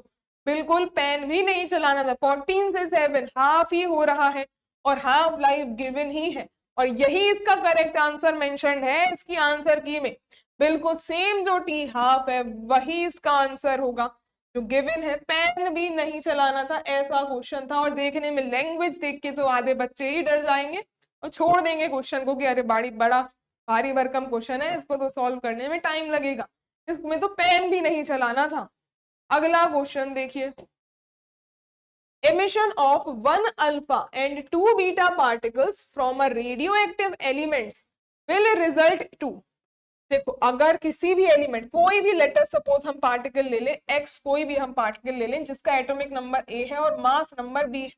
बिल्कुल पेन भी नहीं चलाना था, 14 से 7 हाफ ही हो रहा है, और हाफ लाइफ गिवन ही है, और यही इसका करेक्ट आंसर मेंशन्ड है इसकी आंसर की में, बिल्कुल सेम जो टी हाफ है वही इसका आंसर होगा जो गिवन है, पेन भी नहीं चलाना था, ऐसा क्वेश्चन था। और देखने में लैंग्वेज देख के तो आधे बच्चे ही डर जाएंगे और छोड़ देंगे क्वेश्चन को कि अरे बड़ा भारी भरकम क्वेश्चन है, इसको तो सॉल्व करने में टाइम लगेगा, इसमें तो पेन भी नहीं चलाना था। अगला क्वेश्चन देखिए, emission of 1 alpha and 2 beta particles from a radioactive elements will result to, देखो अगर किसी भी एलिमेंट, कोई भी लेटर सपोज हम पार्टिकल ले लें x, कोई भी हम पार्टिकल ले लें जिसका एटॉमिक नंबर a है और मास नंबर b है,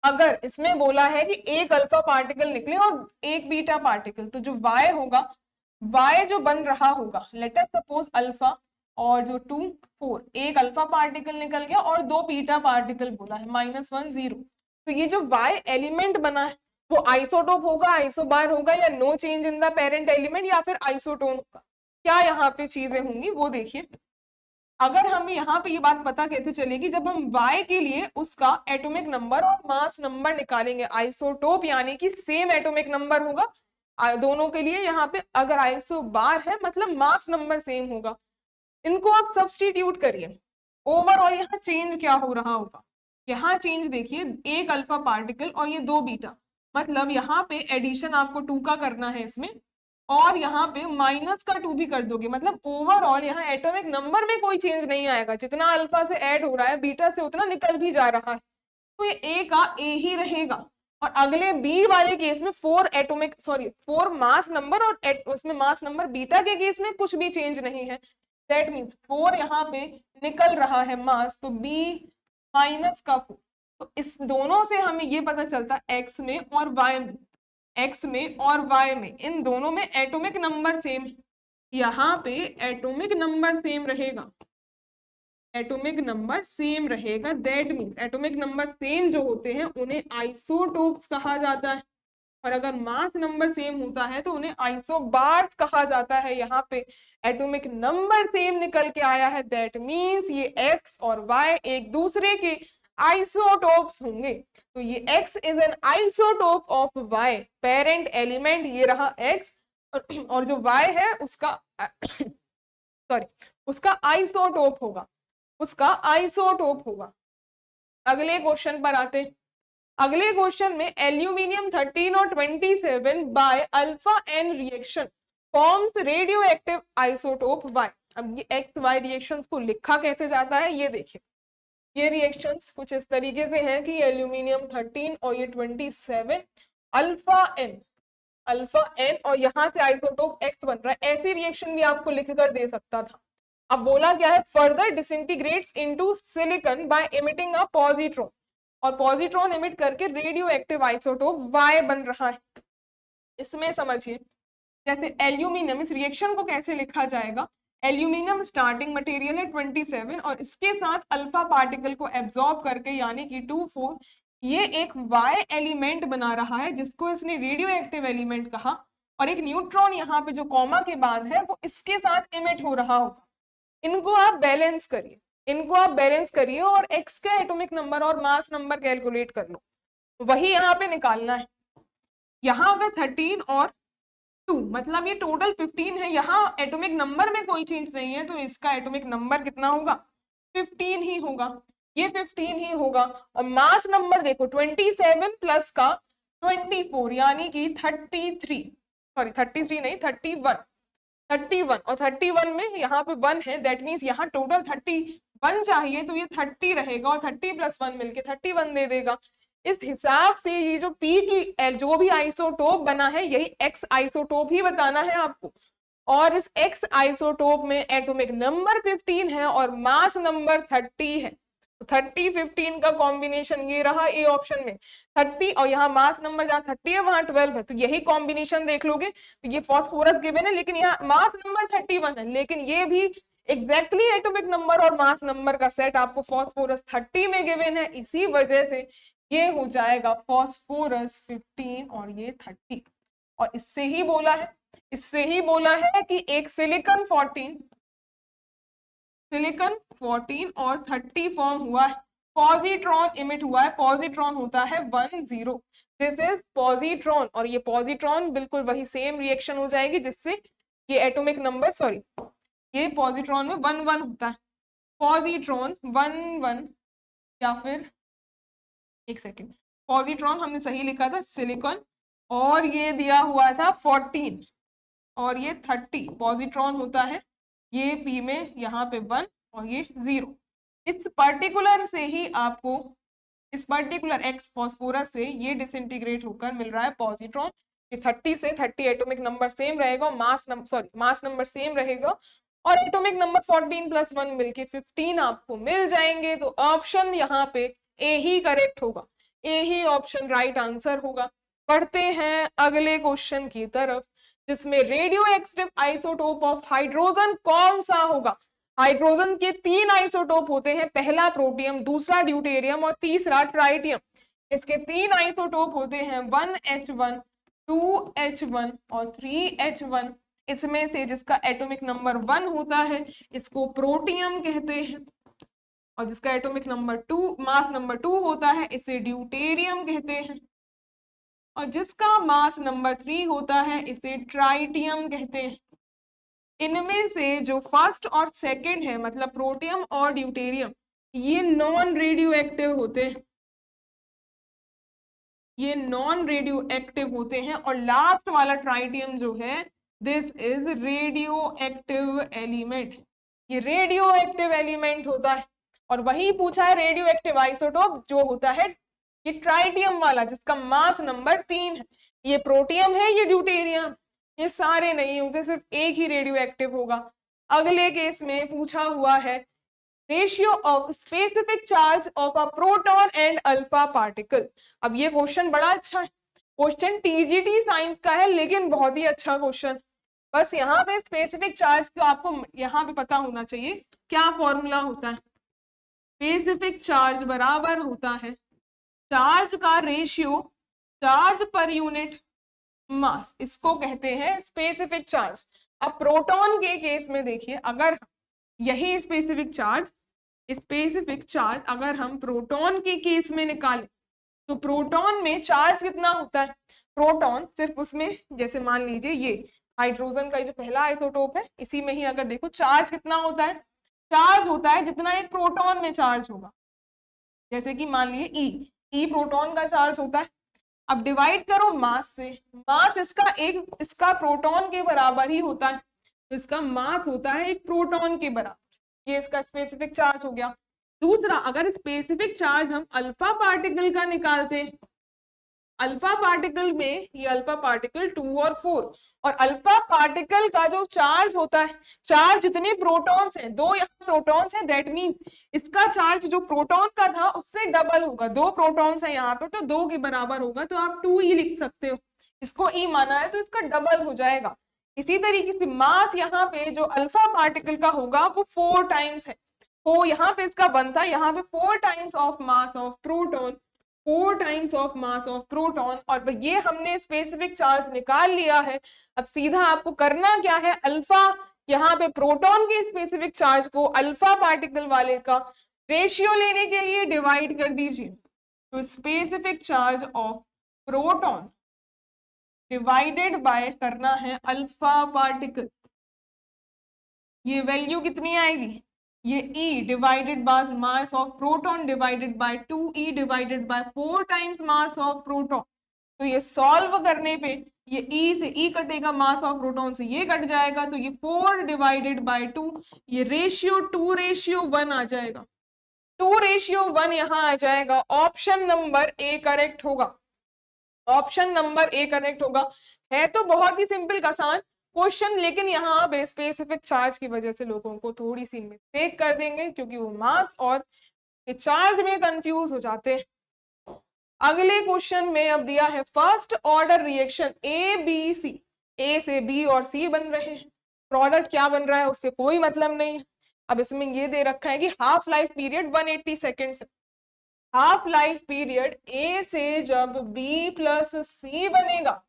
अगर इसमें बोला है कि एक अल्फा पार्टिकल निकले और एक बीटा पार्टिकल, तो जो y होगा, y जो बन रहा होगा, लेटर सपोज अल्फा और जो 2 4, एक अल्फा पार्टिकल निकल गया और 2 बीटा पार्टिकल बोला है -1 0, तो ये जो y एलिमेंट बना है वो आइसोटोप होगा, आइसोबार होगा, या no change in the parent element, या फिर आइसोटोन होगा, क्या यहाँ पे चीजें होंगी वो देखिए। अगर हमें यहाँ पे ये बात पता कैसे चलेगी, जब हम y के लिए उसका एटॉमिक नंबर और मास नंबर निकालेंगे, आइसोटोप यानी कि सेम एटॉमिक नंबर होगा दोनों के लिए, यहाँ पे अगर आइसोबार है मतलब मास नंबर सेम होगा, इनको आप सब्स्टिट्यूट करिए, ओवरऑल यहाँ चेंज क्या हो रहा होगा, यहाँ चेंज देखिए, एक अल्फा पार्टिकल और ये 2 बीटा, मतलब यहाँ पे एडिशन आपको 2 का करना है इसमें, और यहाँ पे -2 भी कर दोगे, मतलब ओवरऑल यहाँ एटॉमिक नंबर में कोई चेंज नहीं आएगा, जितना अल्फा से ऐड हो रहा है बीटा से उतना निकल भी जा रहा है, तो ये ए का ए ही रहेगा। और अगले बी वाले केस में 4 मास नंबर और उसमें मास नंबर बीटा के केस में कुछ भी चेंज नहीं है, दैट मीन्स 4 यहाँ पे निकल रहा है मास, तो बी -4। तो इस दोनों से हमें ये पता चलता है एक्स में और वाई में, एक्स में और वाई में इन दोनों में एटॉमिक नंबर सेम है, यहाँ पे एटॉमिक नंबर सेम रहेगा, एटॉमिक नंबर सेम रहेगा, that means atomic number same जो होते हैं उन्हें आइसोटोप्स कहा जाता है, और अगर मास नंबर सेम होता है तो उन्हें आइसोबार्स कहा जाता है। यहाँ पे एटॉमिक नंबर सेम निकल के आया है, दैट मीन्स ये एक्स और वाई एक दूसरे के आइसोटोप्स होंगे, तो ये x is an isotope of y, parent element ये रहा x, और जो y है उसका सॉरी उसका आइसोटोप होगा, उसका आइसोटोप होगा। अगले क्वेश्चन पर आते, अगले क्वेश्चन में एल्यूमिनियम 13 और 27 by alpha N reaction forms radioactive isotope y। अब ये एक्स वाई रिएक्शंस को लिखा कैसे जाता है ये देखिए, ये रिएक्शंस कुछ इस तरीके से हैं कि एल्यूमिनियम 13 और ये 27 अल्फा एन और यहाँ से आइसोटोप x बन रहा है, ऐसी रिएक्शन भी आपको लिखकर दे सकता था। अब बोला क्या है, further disintegrates into silicon by emitting a positron, और पॉजिट्रॉन इमिट करके रेडियो एक्टिव आइसोटोप y बन रहा है। इसमें समझिए जैसे एल्यूमिनियम, इस रिएक्शन को कैसे लिखा जाएगा, एल्यूमिनियम स्टार्टिंग मटेरियल है 27 और इसके साथ अल्फा पार्टिकल को एब्जॉर्ब करके यानी कि 24 ये एक y एलिमेंट बना रहा है जिसको इसने रेडियो एक्टिव एलिमेंट कहा, और एक न्यूट्रॉन यहाँ पे जो कॉमा के बाद है वो इसके साथ इमिट हो रहा होगा। इनको आप बैलेंस करिए, इनको आप बैलेंस करिए और x का एटॉमिक नंबर और मास नंबर कैलकुलेट कर लो, वही यहाँ पे निकालना है। यहाँ अगर 13 और 2 मतलब ये टोटल 15 है, यहाँ एटॉमिक नंबर में कोई चेंज नहीं है, तो इसका एटॉमिक नंबर कितना होगा, 15 ही होगा, ये 15 ही होगा। और मास नंबर देखो 27 प्लस का 24 यानी कि 33 नहीं 31 और 31 में यहाँ पे 1 है, दैट मीन्स यहाँ टोटल 31 चाहिए, तो ये 30 रहेगा और 30 प्लस 1 मिलके 31 दे देगा। इस हिसाब से ये जो P की जो भी आइसोटोप बना है यही X आइसोटोप ही बताना है आपको, और इस X आइसोटोप में एटॉमिक नंबर 15 है और मास नंबर 30 है, 30-15 का कॉम्बिनेशन ये रहा ए ऑप्शन में 30, और यहाँ मास नंबर जहाँ 30 है वहां 12 है, तो यही कॉम्बिनेशन देख लोगे, तो ये फॉस्फोरस गिवन है लेकिन यहाँ मास नंबर 31 है, लेकिन ये भी एग्जैक्टली एटॉमिक नंबर और मास नंबर का सेट आपको फॉस्फोरस 30 में गिवन है, इसी वजह से ये हो जाएगा फॉस्फोरस 15 और ये 30। और इससे ही बोला है कि एक सिलिकॉन 14 और 30 फॉर्म हुआ है, पॉजिट्रॉन इमिट हुआ है, पॉजिट्रॉन होता है 10, दिस इज पॉजिट्रॉन, और ये पॉजिट्रॉन बिल्कुल वही सेम रिएक्शन हो जाएगी जिससे ये एटॉमिक नंबर ये पॉजिट्रॉन में 1 होता है, पॉजिट्रॉन 1 या फिर एक सेकेंड, पॉजिट्रॉन हमने सही लिखा था सिलिकॉन, और ये दिया हुआ था 14 और ये 30, पॉजिट्रॉन होता है ये P में यहाँ पे 1 और ये 0। इस पर्टिकुलर से ही आपको इस पर्टिकुलर X फॉस्फोरस से ये डिसइंटीग्रेट होकर मिल रहा है पॉजिट्रॉन, ये 30 से 30 एटॉमिक नंबर सेम रहेगा, मास नंबर सेम रहेगा, और एटॉमिक नंबर 14 प्लस 1 मिलके 15 आपको मिल जाएंगे। तो ऑप्शन यहाँ पे ए ही करेक्ट होगा, ए ही ऑप्शन राइट आंसर होगा। पढ़ते हैं अगले क्वेश्चन की तरफ, जिसमें radio active isotope of hydrogen कौन सा होगा। हाइड्रोजन के 3 आइसोटोप होते हैं, पहला प्रोटियम, दूसरा ड्यूटेरियम और तीसरा ट्राइटियम। इसके 3 आइसोटोप होते हैं 1H1, 2H1 और 3H1। इसमें से जिसका एटॉमिक नंबर 1 होता है इसको प्रोटियम कहते हैं, और जिसका एटॉमिक नंबर 2 मास नंबर 2 होता है इसे ड्यूटेरियम कहते हैं, और जिसका मास नंबर 3 होता है इसे ट्राइटियम कहते हैं। इनमें से जो फर्स्ट और सेकंड है मतलब प्रोटियम और ड्यूटेरियम ये नॉन रेडियो एक्टिव होते हैं, ये नॉन रेडियो एक्टिव होते हैं, और लास्ट वाला ट्राइटियम जो है this is radio active element. ये रेडियो एक्टिव एलिमेंट होता है। और वही पूछा है रेडियो एक्टिव आइसोटोप जो होता है ये ट्राइटियम वाला, जिसका मास नंबर 3 है। ये प्रोटियम है, ये ड्यूटेरियम, ये सारे नहीं होते, सिर्फ एक ही रेडियो एक्टिव होगा। अगले केस में पूछा हुआ है ratio of specific charge of a proton and alpha particle. अब ये क्वेश्चन बड़ा अच्छा है, क्वेश्चन टीजीटी साइंस का है, लेकिन बहुत ही अच्छा क्वेश्चन। बस यहाँ पे स्पेसिफिक चार्ज को आपको यहाँ पे पता होना चाहिए क्या फॉर्मूला होता है। स्पेसिफिक चार्ज बराबर होता है चार्ज का ratio charge per unit mass, इसको कहते हैं स्पेसिफिक चार्ज। अब प्रोटॉन के केस में देखिए, अगर यही स्पेसिफिक चार्ज अगर हम प्रोटॉन के केस में निकालें तो प्रोटॉन में चार्ज कितना होता है। प्रोटॉन सिर्फ उसमें, जैसे मान लीजिए ये हाइड्रोजन का जो पहला आइसोटोप है, इसी में ही अगर देखो चार्ज कितना होता है, चार्ज होता है जितना एक प्रोटॉन में चार्ज होगा। जैसे कि मान लीजिए ई प्रोटॉन का चार्ज होता है। अब डिवाइड करो मास से, मास इसका प्रोटॉन के बराबर ही होता है, तो इसका मास होता है एक प्रोटॉन के बराबर। ये इसका स्पेसिफिक चार्ज हो गया। दूसरा, अगर स्पेसिफिक चार्ज हम अल्फा पार्टिकल का निकालते हैं, अल्फा पार्टिकल में ये अल्फा पार्टिकल 2 और 4, और अल्फा पार्टिकल का जो चार्ज होता है, चार्ज जितने प्रोटॉन्स हैं, 2 यहाँ प्रोटॉन्स हैं, दैट मींस इसका चार्ज जो प्रोटॉन का था उससे डबल होगा। 2 प्रोटॉन्स हैं यहाँ पे तो 2 के बराबर होगा, तो आप 2e लिख सकते हो। इसको ई माना है तो इसका डबल हो जाएगा। इसी तरीके से मास यहाँ पे जो अल्फा पार्टिकल का होगा वो 4 टाइम्स है। तो यहाँ पे इसका 1 था, यहाँ पे 4 times of mass of proton, 4 times of mass of proton. और ये हमने स्पेसिफिक चार्ज निकाल लिया है। अब सीधा आपको करना क्या है, अल्फा यहाँ पे प्रोटॉन के स्पेसिफिक चार्ज को अल्फा पार्टिकल वाले का रेशियो लेने के लिए डिवाइड कर दीजिए। तो specific charge of proton divided by करना है अल्फा पार्टिकल, ये वैल्यू कितनी आएगी, ये E divided by mass of proton divided by 2E divided by 4 times mass of proton. तो ये सॉल्व करने पे ये E से E कटेगा, मास ऑफ प्रोटॉन से ये कट जाएगा, तो ये 4 डिवाइडेड बाय 2, ये रेशियो 2:1 आ जाएगा। 2:1 यहाँ आ जाएगा। ऑप्शन नंबर ए करेक्ट होगा, ऑप्शन नंबर ए करेक्ट होगा। है तो बहुत ही सिंपल आसान क्वेश्चन, लेकिन यहाँ पे स्पेसिफिक चार्ज की वजह से लोगों को थोड़ी सी मिस्टेक कर देंगे, क्योंकि वो मास और चार्ज में कंफ्यूज हो जाते हैं। अगले क्वेश्चन में अब दिया है first order reaction A B C, A से बी और सी बन रहे हैं, प्रोडक्ट क्या बन रहा है उससे कोई मतलब नहीं है। अब इसमें ये दे रखा है कि हाफ लाइफ पीरियड 180 सेकेंड्स है। हाफ लाइफ पीरियड ए से जब बी प्लस सी बनेगा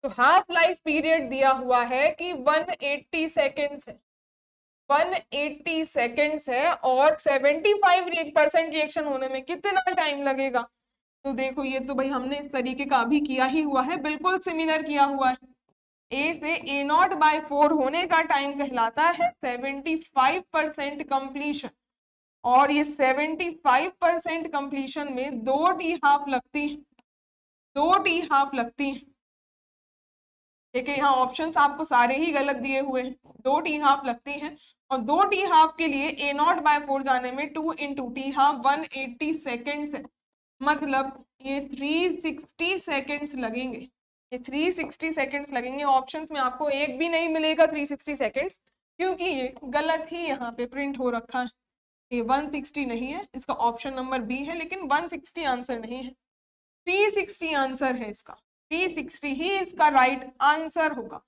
तो हाफ लाइफ पीरियड दिया हुआ है कि 180 सेकेंड्स है, 180 सेकेंड्स है, और 75% रिएक्शन होने में कितना टाइम लगेगा। तो देखो ये तो भाई हमने इस तरीके का अभी किया ही हुआ है, बिल्कुल सिमिलर किया हुआ है। ए से A0/4 होने का टाइम कहलाता है 75% कंप्लीशन, और ये 75% कंप्लीशन में 2 टी हाफ लगती है, 2 टी हाफ लगती है। देखिए यहाँ ऑप्शंस आपको सारे ही गलत दिए हुए हैं, 2 टी हाफ लगती हैं, और 2 टी हाफ के लिए A0/4 जाने में 2 इंटू टी हाफ 180 सेकेंड्स है, मतलब ये 360 सेकेंड्स लगेंगे, ये 360 सेकेंड्स लगेंगे। ऑप्शंस में आपको एक भी नहीं मिलेगा 360 सेकेंड्स, क्योंकि ये गलत ही यहाँ पे प्रिंट हो रखा है। ये 160 नहीं है, इसका ऑप्शन नंबर बी है, लेकिन 160 आंसर नहीं है, 360 आंसर है इसका, 360 ही इसका राइट आंसर होगा।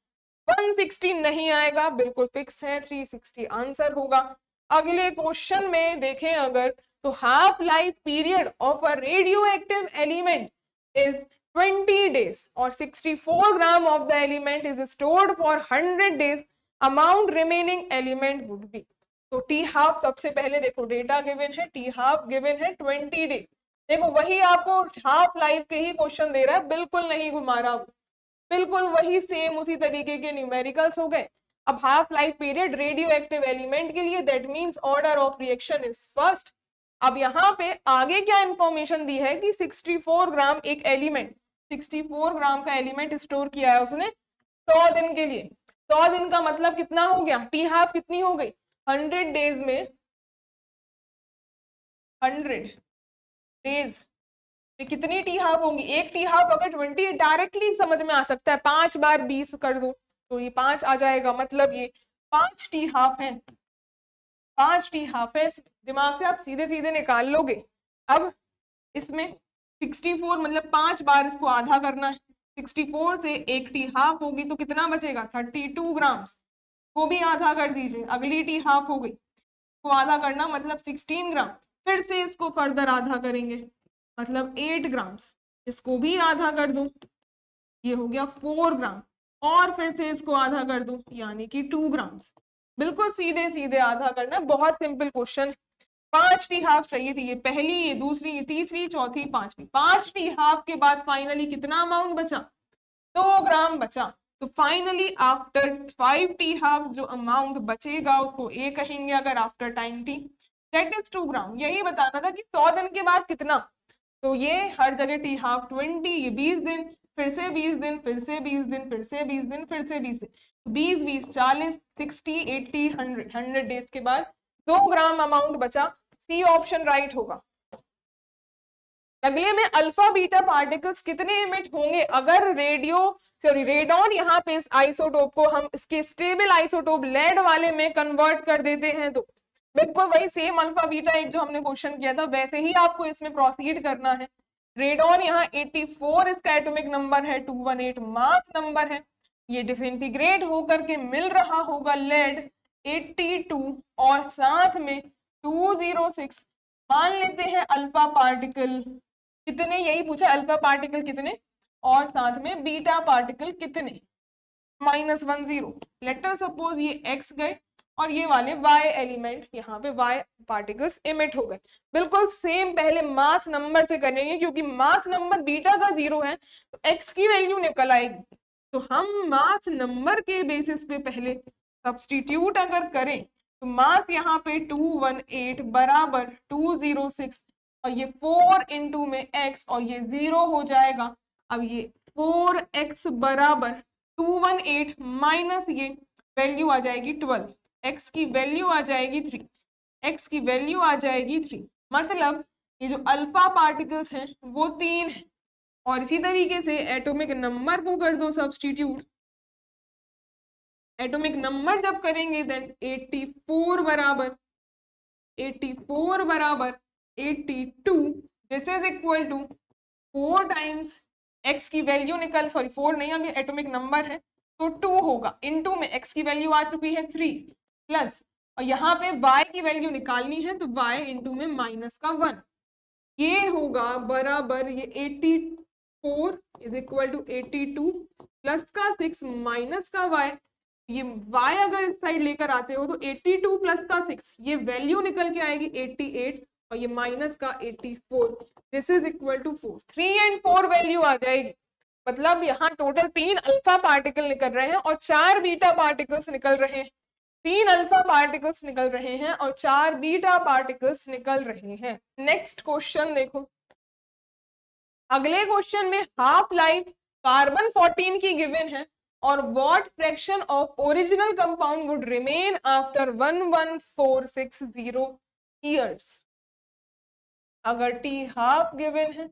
160 नहीं आएगा, बिल्कुल फिक्स है, 360 आंसर होगा। अगले क्वेश्चन में देखें अगर, तो half life period of a radio active element is 20 days और 64 gram of the element is stored for 100 days, amount remaining element would be. तो टी हाफ सबसे पहले देखो डेटा गिवन है, टी हाफ गिवन है 20 days। देखो वही आपको हाफ लाइफ के ही क्वेश्चन दे रहा है, बिल्कुल नहीं घुमा रहा, बिल्कुल वही सेम उसी तरीके के न्यूमेरिकल्स हो गए। अब half life period radio active element के लिए, that means order of reaction is first. अब यहाँ पे आगे क्या इंफॉर्मेशन दी है कि 64 ग्राम एक एलिमेंट, 64 ग्राम का एलिमेंट स्टोर किया है उसने 100 दिन के लिए। 100 दिन का मतलब कितना हो गया, टी हाफ कितनी हो गई, 100 डेज में 100 डेज में कितनी टी हाफ होंगी, एक टी हाफ अगर 20 डायरेक्टली समझ में आ सकता है, 5 बार 20 कर दो तो ये 5 आ जाएगा, मतलब ये 5 टी हाफ है, 5 टी हाफ है, दिमाग से आप सीधे सीधे निकाल लोगे। अब इसमें 64 मतलब 5 बार इसको आधा करना है, 64 से एक टी हाफ होगी तो कितना बचेगा, 32 ग्राम्स, को भी आधा कर दीजिए, अगली टी हाफ हो गई, को आधा करना मतलब 16 ग्राम, फिर से इसको फर्दर आधा करेंगे मतलब 8 ग्राम्स, इसको भी आधा कर दो, ये हो गया 4 ग्राम, और फिर से इसको आधा कर दो यानी कि 2 ग्राम्स। बिल्कुल सीधे सीधे आधा करना, बहुत सिंपल क्वेश्चन। 5 टी हाफ चाहिए थी, ये पहली, ये दूसरी, ये तीसरी, चौथी, पांचवी, 5 टी हाफ के बाद फाइनली कितना अमाउंट बचा, 2 ग्राम बचा। तो फाइनली आफ्टर 5 टी हाफ जो अमाउंट बचेगा उसको ए कहेंगे अगर after time T, that is 2 ग्राम। यही बताना था कि 100 दिन के बाद कितना, तो ये हर जगह टी हाफ 20, ये 20 दिन, फिर से 20 दिन, फिर से 20 दिन, फिर से 20 दिन, फिर से 20 दिन, 20 20 40 60 80 100, 100 डेज के बाद 2 ग्राम अमाउंट बचा, सी ऑप्शन राइट होगा। अगले में अल्फा बीटा पार्टिकल्स कितने इमिट होंगे अगर रेडॉन यहाँ पे इस आइसोटोप को हम इसके स्टेबल आइसोटोप लेड वाले में कन्वर्ट कर देते हैं, तो बिल्कुल वही सेम अल्फा बीटा एक जो हमने क्वेश्चन किया था वैसे ही आपको इसमें प्रोसीड करना है। रेडॉन यहाँ 84 इसका एटॉमिक नंबर है, 218 मास नंबर है, ये डिसइंटीग्रेट होकर के मिल रहा होगा लेड 82 और साथ में 206, मान लेते हैं अल्फा पार्टिकल कितने, यही पूछा अल्फा पार्टिकल कितने और साथ में बीटा पार्टिकल कितने, -10। लेटर सपोज ये x गए और ये वाले y एलिमेंट यहाँ पे y पार्टिकल्स इमिट हो गए। बिल्कुल सेम पहले मास नंबर से करेंगे क्योंकि मास नंबर बीटा का 0 है तो x की वैल्यू निकल आएगी, तो हम मास नंबर के बेसिस पे पहले सब्स्टिट्यूट अगर करें तो मास यहाँ पे 218 बराबर 206 और ये 4 इंटू में x और ये 0 हो जाएगा। अब ये 4x बराबर 218 माइनस ये वैल्यू आ जाएगी 12, x की वैल्यू आ जाएगी 3, x की वैल्यू आ जाएगी 3, मतलब ये जो अल्फा पार्टिकल्स हैं वो 3 है। और इसी तरीके से एटॉमिक नंबर को कर दो सब्स्टिट्यूट, एटॉमिक नंबर जब करेंगे देन 84 बराबर 82 this is equal to 4 times x की वैल्यू निकल, सॉरी 4 नहीं, अभी एटॉमिक नंबर है तो 2 होगा, इनटू में x की वैल्यू आ चुकी है 3 प्लस, और यहाँ पे y की वैल्यू निकालनी है तो y इंटू में माइनस का 1, ये होगा बराबर ये 84 इज इक्वल टू 82 प्लस का 6 माइनस का y, ये y अगर इस साइड लेकर आते हो तो 82 प्लस का 6 ये वैल्यू निकल के आएगी 88 और ये माइनस का 84, दिस इज इक्वल टू 4, 3 एंड 4 वैल्यू आ जाएगी। मतलब यहाँ टोटल 3 अल्फा पार्टिकल निकल रहे हैं और 4 बीटा पार्टिकल्स निकल रहे हैं, 3 अल्फा पार्टिकल्स निकल रहे हैं और 4 बीटा पार्टिकल्स निकल रहे हैं। नेक्स्ट क्वेश्चन देखो, अगले क्वेश्चन में हाफ लाइफ कार्बन 14 की गिवन है और what fraction of original compound would remain after 11460 years. अगर टी हाफ गिवन है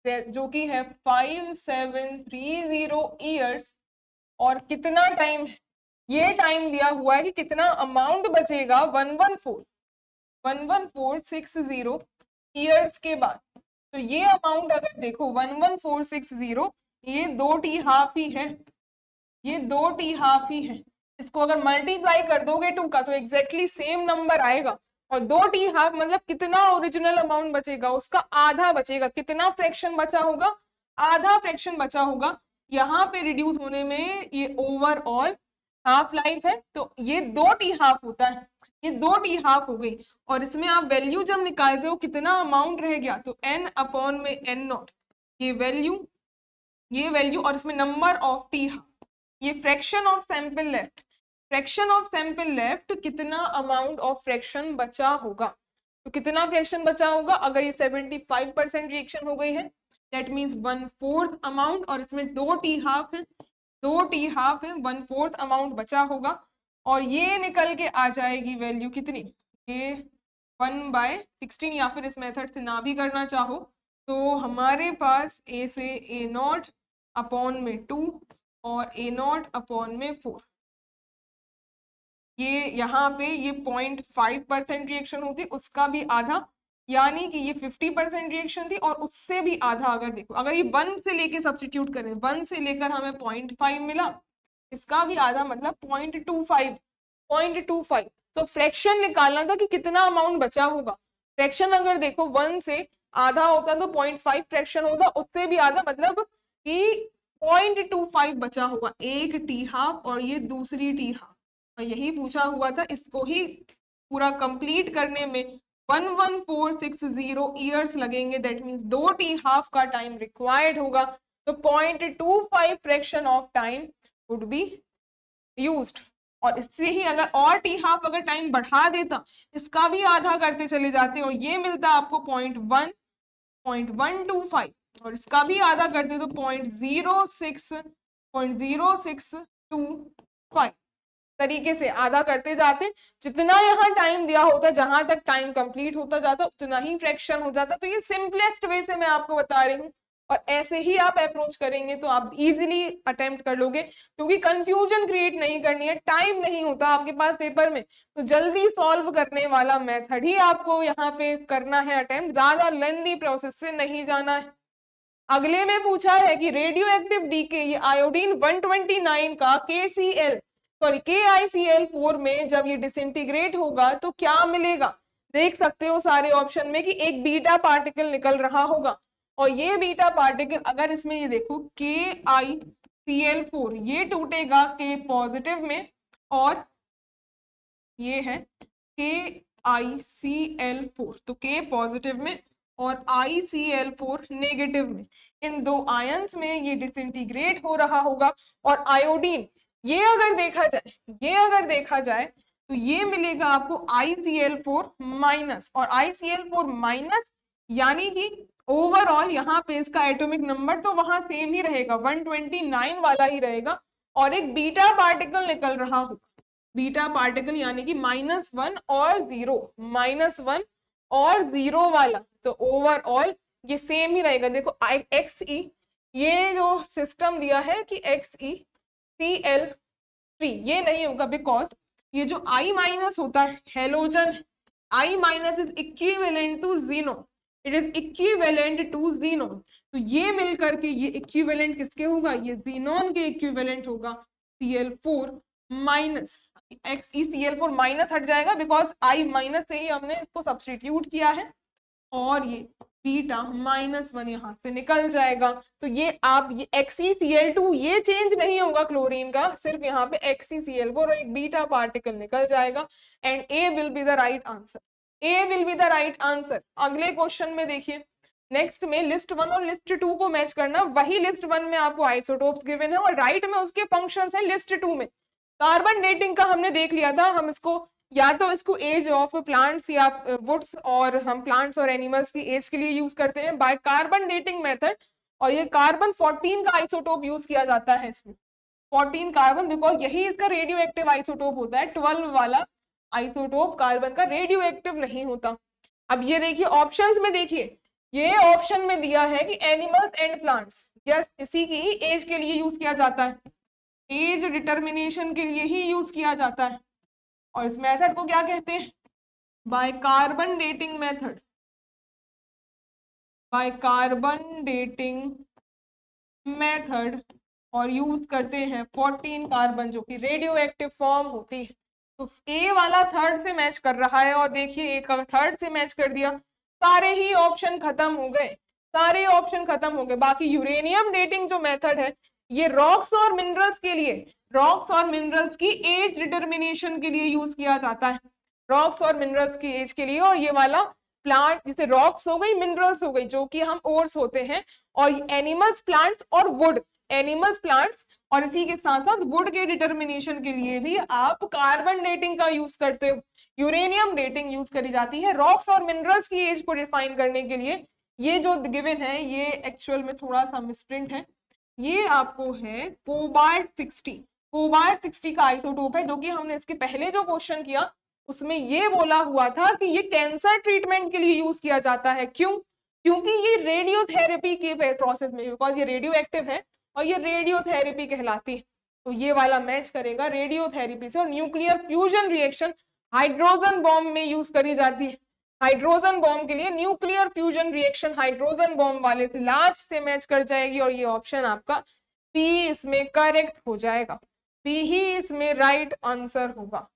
जो कि है 5730 ईयर्स और कितना टाइम है, ये टाइम दिया हुआ है कि कितना अमाउंट बचेगा 11460 ईयर्स के बाद, तो ये अमाउंट अगर देखो 11460 ये 2 टी हाफ ही है, ये 2 टी हाफ ही है, इसको अगर मल्टीप्लाई कर दोगे 2 का तो एग्जैक्टली सेम नंबर आएगा और 2 टी हाफ मतलब कितना ओरिजिनल अमाउंट बचेगा, उसका आधा बचेगा, कितना फ्रैक्शन बचा होगा, आधा फ्रैक्शन बचा होगा। यहाँ पे रिड्यूस होने में ये ओवरऑल हाफ लाइफ है तो ये 2 टी हाफ होता है, ये 2 टी हाफ हो गई और इसमें आप वैल्यू जब निकालते हो कितना अमाउंट रह गया तो n अपॉन में n0, ये वैल्यू और इसमें नंबर ऑफ टी हाफ, ये fraction of sample left, fraction of sample left कितना अमाउंट ऑफ फ्रैक्शन बचा होगा, तो कितना फ्रैक्शन बचा होगा, अगर ये 75% रिएक्शन हो गई है दैट मींस 1/4 अमाउंट और इसमें 2 टी हाफ है 2 टी हाफ है, 1/4 अमाउंट बचा होगा और ये निकल के आ जाएगी वैल्यू कितनी, ये 1/16, या फिर इस मेथड से ना भी करना चाहो तो हमारे पास ए से A0 अपॉन में 2 और A0 अपॉन में 4, ये यहाँ पे ये 0.5% रिएक्शन होती, उसका भी आधा, यानी कि ये 50% रिएक्शन थी और उससे भी आधा। अगर देखो, अगर ये 1 से लेके सब्स्टिट्यूट करें, 1 से लेकर हमें 0.5 मिला, इसका भी आधा मतलब 0.25। तो फ्रैक्शन निकालना था कि कितना अमाउंट बचा होगा। फ्रैक्शन अगर देखो 1 से आधा होता तो 0.5 फ्रैक्शन होता, उससे भी आधा मतलब कि 0.25 बचा होगा, एक टी हाफ और ये दूसरी टी हाफ। यही पूछा हुआ था, इसको ही पूरा कंप्लीट करने में 11460 ईयर्स लगेंगे, दैट मीन्स 2 टी हाफ का टाइम रिक्वायर्ड होगा। तो 0.25 fraction of time would be used. और इससे ही अगर और टी हाफ अगर टाइम बढ़ा देता, इसका भी आधा करते चले जाते और ये मिलता आपको 0.125 और इसका भी आधा करते तो 0.0625 तरीके से आधा करते जाते। जितना यहाँ टाइम दिया होता, जहां तक टाइम कंप्लीट होता जाता उतना ही फ्रैक्शन हो जाता। तो ये सिंपलेस्ट वे से मैं आपको बता रही हूँ और ऐसे ही आप अप्रोच करेंगे तो आप इजीली अटेम्प्ट कर लोगे, क्योंकि कंफ्यूजन क्रिएट नहीं करनी है, टाइम नहीं होता आपके पास पेपर में, तो जल्दी सॉल्व करने वाला मेथड ही आपको यहाँ पे करना है अटेम्प्ट, ज्यादा लेंथी प्रोसेस से नहीं जाना है। अगले में पूछा है कि रेडियो एक्टिव डीके, ये आयोडीन 129 का KICL4 में जब ये डिसइंटीग्रेट होगा तो क्या मिलेगा। देख सकते हो सारे ऑप्शन में कि एक बीटा पार्टिकल निकल रहा होगा और ये बीटा पार्टिकल अगर इसमें ये देखो KICL4, ये टूटेगा K पॉजिटिव में और ये है KICL4, तो K पॉजिटिव में और ICL4 नेगेटिव में, इन दो आयंस में ये डिसइंटीग्रेट हो रहा होगा। और आयोडीन ये अगर देखा जाए तो ये मिलेगा आपको ICL4 माइनस, और ICL4 माइनस यानी कि ओवरऑल यहाँ पे इसका एटॉमिक नंबर तो वहां सेम ही रहेगा, 129 वाला ही रहेगा और एक बीटा पार्टिकल निकल रहा होगा, बीटा पार्टिकल यानी कि -1 और 0 वाला, तो ओवरऑल ये सेम ही रहेगा। देखो XE, ये जो सिस्टम दिया है कि XeCl3 ये नहीं होगा, बिकॉज ये जो I- होता है halogen, I- is equivalent to xenon, it is equivalent to xenon, तो ये मिलकर के ये इक्विवेलेंट किसके होगा, ये जीनोन के इक्विवेलेंट होगा Cl4 माइनस, XeCl4 माइनस हट जाएगा बिकॉज I- से ही हमने इसको सब्स्टिट्यूट किया है और ये बीटा -1 यहाँ से निकल जाएगा। तो ये आप ये XeCl2 ये चेंज नहीं होगा क्लोरीन का, सिर्फ यहाँ पे XeCl4 और एक बीटा पार्टिकल निकल जाएगा and A will be the right answer, A will be the right answer. अगले क्वेश्चन में देखिए, नेक्स्ट में लिस्ट 1 और लिस्ट 2 को मैच करना, वही लिस्ट 1 में आपको आइसोटोप्स गिवन है और राइट में उसके फंक्शंस हैं लिस्ट 2 में। कार्बन डेटिंग का हमने देख लिया था, हम इसको या तो इसको एज ऑफ प्लांट्स या वुड्स और हम प्लांट्स और एनिमल्स की एज के लिए यूज करते हैं बाय कार्बन डेटिंग मेथड, और ये कार्बन 14 का आइसोटोप यूज किया जाता है इसमें, 14 कार्बन, बिकॉज यही इसका रेडियो एक्टिव आइसोटोप होता है, 12 वाला आइसोटोप कार्बन का रेडियो एक्टिव नहीं होता। अब ये देखिए ऑप्शंस में, देखिए ये ऑप्शन में दिया है कि एनिमल्स एंड प्लांट्स, यस इसी की ही एज के लिए यूज किया जाता है, एज डिटर्मिनेशन के लिए ही यूज किया जाता है और इस मेथड को क्या कहते हैं, by carbon dating method, by carbon dating method, और यूज करते हैं 14 कार्बन जो कि रेडियो एक्टिव फॉर्म होती है। तो ए वाला थर्ड से मैच कर रहा है और देखिए एक थर्ड से मैच कर दिया, सारे ही ऑप्शन खत्म हो गए, सारे ऑप्शन खत्म हो गए। बाकी यूरेनियम डेटिंग जो मेथड है ये रॉक्स और मिनरल्स के लिए, रॉक्स और मिनरल्स की एज डिटर्मिनेशन के लिए यूज किया जाता है, रॉक्स और मिनरल्स की एज के लिए। और ये वाला प्लांट जैसे रॉक्स हो गई, मिनरल्स हो गई जो कि हम ओर्स होते हैं, और एनिमल्स प्लांट्स और वुड, एनिमल्स प्लांट्स और इसी के साथ साथ वुड के डिटर्मिनेशन के लिए भी आप कार्बन डेटिंग का यूज करते हो, यूरेनियम डेटिंग यूज करी जाती है रॉक्स और मिनरल्स की एज को डिफाइन करने के लिए। ये जो गिवन है ये एक्चुअल में थोड़ा सा मिसप्रिंट है, ये आपको है कोबाल्ट 60। कोबाल्ट 60 का आइसोटोप है, जो कि हमने इसके पहले जो क्वेश्चन किया उसमें ये बोला हुआ था कि ये कैंसर ट्रीटमेंट के लिए यूज किया जाता है। क्यों? क्योंकि ये रेडियोथेरेपी के प्रोसेस में, बिकॉज ये रेडियो एक्टिव है और ये रेडियोथेरेपी कहलाती है, तो ये वाला मैच करेगा रेडियोथेरेपी से। और nuclear fusion reaction hydrogen bomb में यूज करी जाती है। हाइड्रोजन बॉम्ब के लिए nuclear fusion reaction hydrogen bomb वाले से लास्ट से मैच कर जाएगी, और ये ऑप्शन आपका बी इसमें करेक्ट हो जाएगा। बी ही इसमें राइट आंसर होगा।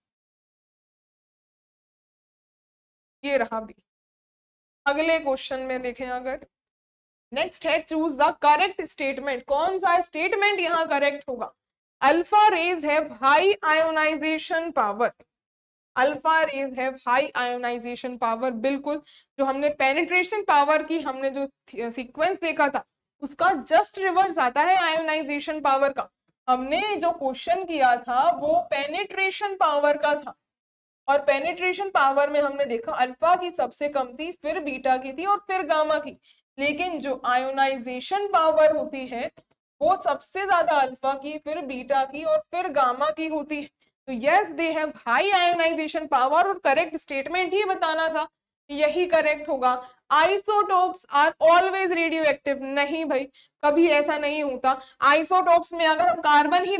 ये रहा बी। अगले क्वेश्चन में देखें, अगर नेक्स्ट है चूज द करेक्ट स्टेटमेंट। कौन सा स्टेटमेंट यहाँ करेक्ट होगा? Alpha rays have high ionization power. Alpha rays have high ionization power, बिल्कुल। जो हमने पेनिट्रेशन पावर की हमने जो सीक्वेंस देखा था उसका जस्ट रिवर्स आता है आयोनाइजेशन पावर का। हमने जो क्वेश्चन किया था वो पेनिट्रेशन पावर का था, और पेनिट्रेशन पावर में हमने देखा अल्फा की सबसे कम थी, फिर बीटा की थी और फिर गामा की। लेकिन जो आयोनाइजेशन पावर होती है वो सबसे ज्यादा अल्फा की, फिर बीटा की और फिर गामा की होती है। तो yes, they have high ionization power, और करेक्ट स्टेटमेंट ही बताना था, यही करेक्ट होगा। Isotopes are always radioactive, नहीं भाई, कभी ऐसा नहीं होता। आइसोटोप्स में अगर हम कार्बन ही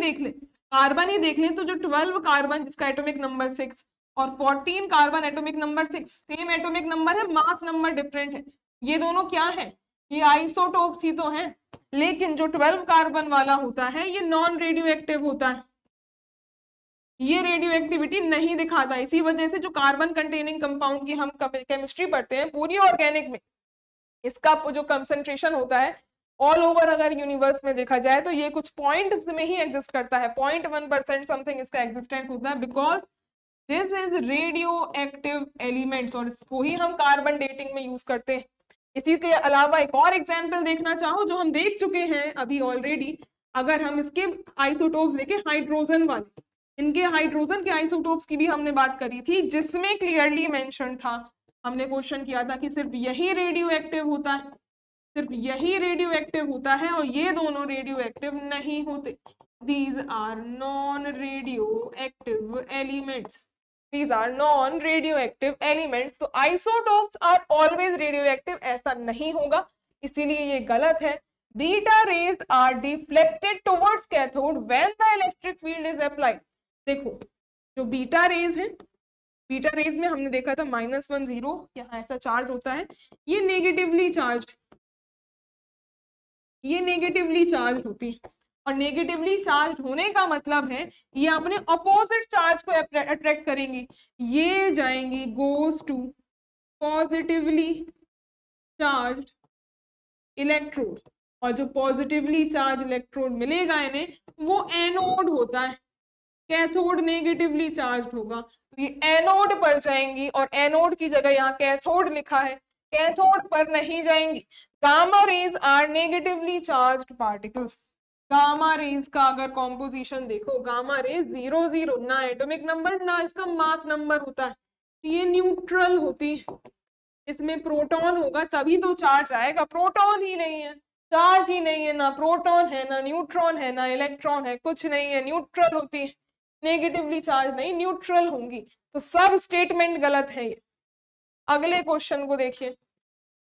देख लें तो जो 12 कार्बन जिसका एटॉमिक नंबर 6 और 14 carbon atomic number 6 same atomic number है, मास नंबर डिफरेंट है। ये दोनों क्या है? ये आइसोटोप्स ही तो हैं। लेकिन जो 12 कार्बन वाला होता है ये नॉन रेडियो एक्टिव होता है, ये रेडियो एक्टिविटी नहीं दिखाता। इसी वजह से जो कार्बन कंटेनिंग कंपाउंड की हम केमिस्ट्री पढ़ते हैं पूरी ऑर्गेनिक में, इसका जो कंसंट्रेशन होता है ऑल ओवर अगर यूनिवर्स में देखा जाए तो ये कुछ पॉइंट में ही एग्जिस्ट करता है, 0.1% समथिंग इसका एग्जिस्टेंस होता है, because this is radio active elements, और इसको ही हम कार्बन डेटिंग में यूज करते हैं। इसी के अलावा एक और एग्जाम्पल देखना चाहो जो हम देख चुके हैं अभी ऑलरेडी, अगर हम इसके आइसोटोप्स देखें हाइड्रोजन वाले, इनके हाइड्रोजन के आइसोटोप्स की भी हमने बात करी थी, जिसमें क्लियरली मेंशन था, हमने क्वेश्चन किया था कि सिर्फ यही रेडियो एक्टिव होता है, सिर्फ यही रेडियो एक्टिव होता है और ये दोनों रेडियो एक्टिव नहीं होते। These are non radioactive elements, these are non-radioactive elements। तो isotopes are always radioactive, ऐसा नहीं होगा, इसीलिए ये गलत है। Beta rays are deflected towards cathode when the electric field is applied। देखो जो बीटा रेज है, बीटा रेज में हमने देखा था -10 यहाँ ऐसा चार्ज होता है, ये नेगेटिवली चार्ज होती है, और नेगेटिवली चार्ज होने का मतलब है ये अपने ऑपोजिट चार्ज को अट्रैक्ट करेंगी, ये जाएंगी goes to positively charge electrode, और जो पॉजिटिवली चार्ज इलेक्ट्रोड मिलेगा इन्हें वो एनोड होता है, कैथोड नेगेटिवली चार्ज होगा, तो ये एनोड पर जाएंगी, और एनोड की जगह यहाँ कैथोड लिखा है, कैथोड पर नहीं जाएंगी। Gamma rays are negatively charged particles. Gamma rays का अगर कॉम्पोजिशन देखो, गामा रेज 0 ना एटॉमिक नंबर ना इसका मास नंबर होता है, ये न्यूट्रल होती है, इसमें प्रोटॉन होगा तभी तो चार्ज आएगा, प्रोटॉन ही नहीं है, चार्ज ही नहीं है, ना प्रोटॉन है ना न्यूट्रॉन है ना इलेक्ट्रॉन है, कुछ नहीं है, न्यूट्रल होती है, नेगेटिवली चार्ज नहीं, न्यूट्रल होंगी। तो सब स्टेटमेंट गलत है ये। अगले क्वेश्चन को देखिए,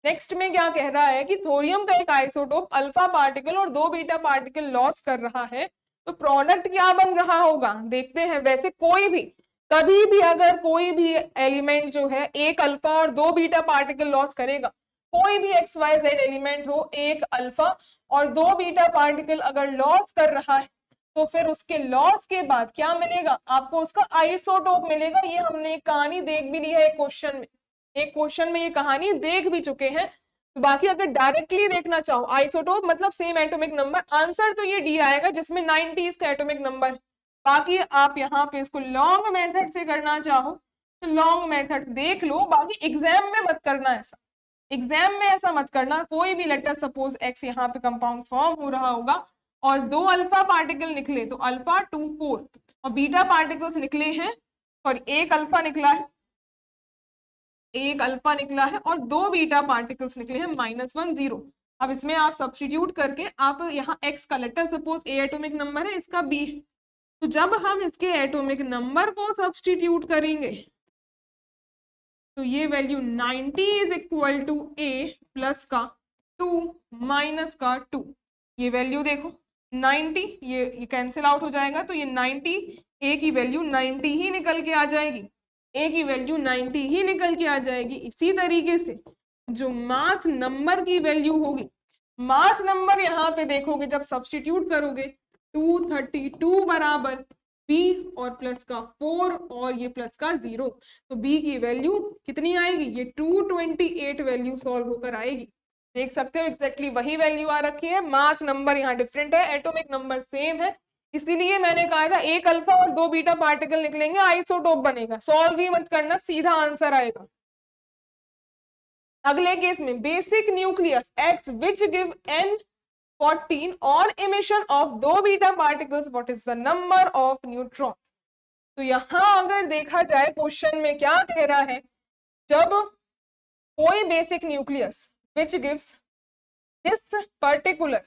नेक्स्ट में क्या कह रहा है कि थोरियम का एक आइसोटोप अल्फा पार्टिकल और 2 बीटा पार्टिकल लॉस कर रहा है, तो प्रोडक्ट क्या बन रहा होगा, देखते हैं। वैसे कोई भी कभी भी अगर कोई भी एलिमेंट जो है एक अल्फा और 2 बीटा पार्टिकल लॉस करेगा, कोई भी XYZ एलिमेंट हो, एक अल्फा और 2 बीटा पार्टिकल अगर लॉस कर रहा है, तो फिर उसके लॉस के बाद क्या मिलेगा आपको, उसका आइसोटोप मिलेगा। ये हमने एक कहानी देख भी ली है एक क्वेश्चन में ये कहानी देख भी चुके हैं। तो बाकी अगर डायरेक्टली देखना चाहो, आइसोटोप मतलब सेम एटॉमिक नंबर, आंसर तो ये डी आएगा जिसमें 90 इसका एटॉमिक नंबर। बाकी आप यहाँ पे इसको लॉन्ग मेथड से करना चाहो तो लॉन्ग मेथड देख लो, बाकी एग्जाम में मत करना ऐसा, एग्जाम में ऐसा मत करना। कोई भी लेटर सपोज एक्स यहाँ पे कंपाउंड फॉर्म हो रहा होगा और 2 अल्फा पार्टिकल निकले, तो अल्फा 2 4 और बीटा पार्टिकल्स निकले हैं, और एक अल्फा निकला है और 2 बीटा पार्टिकल्स निकले हैं -1 0। अब इसमें आप सब्स्टिट्यूट करके आप यहाँ x का, letter suppose a atomic number है, इसका b, तो जब हम इसके एटॉमिक नंबर को सब्स्टिट्यूट करेंगे तो ये value 90 is equal to a plus का 2 माइनस का 2। ये वैल्यू देखो 90, ये कैंसिल आउट हो जाएगा, तो ये 90, a की वैल्यू 90 ही निकल के आ जाएगी, a की वैल्यू 90 ही निकल के आ जाएगी। इसी तरीके से जो मास नंबर की वैल्यू होगी, मास नंबर यहाँ पे देखोगे जब सब्स्टिट्यूट करोगे 232 बराबर b और प्लस का 4 और ये प्लस का 0, तो b की वैल्यू कितनी आएगी, ये 228 वैल्यू सॉल्व होकर आएगी। देख सकते हो एग्जैक्टली वही वैल्यू आ रखी है, मास नंबर यहाँ डिफरेंट है, एटॉमिक नंबर सेम है, इसीलिए मैंने कहा था एक अल्फा और 2 बीटा पार्टिकल निकलेंगे, आइसोटोप बनेगा। सॉल्व ही मत करना, सीधा आंसर आएगा। अगले केस में basic nucleus X which give N14 on emission of 2 beta particles, what is the number of neutrons? तो यहां अगर देखा जाए क्वेश्चन में क्या कह रहा है, जब कोई basic nucleus which gives this particular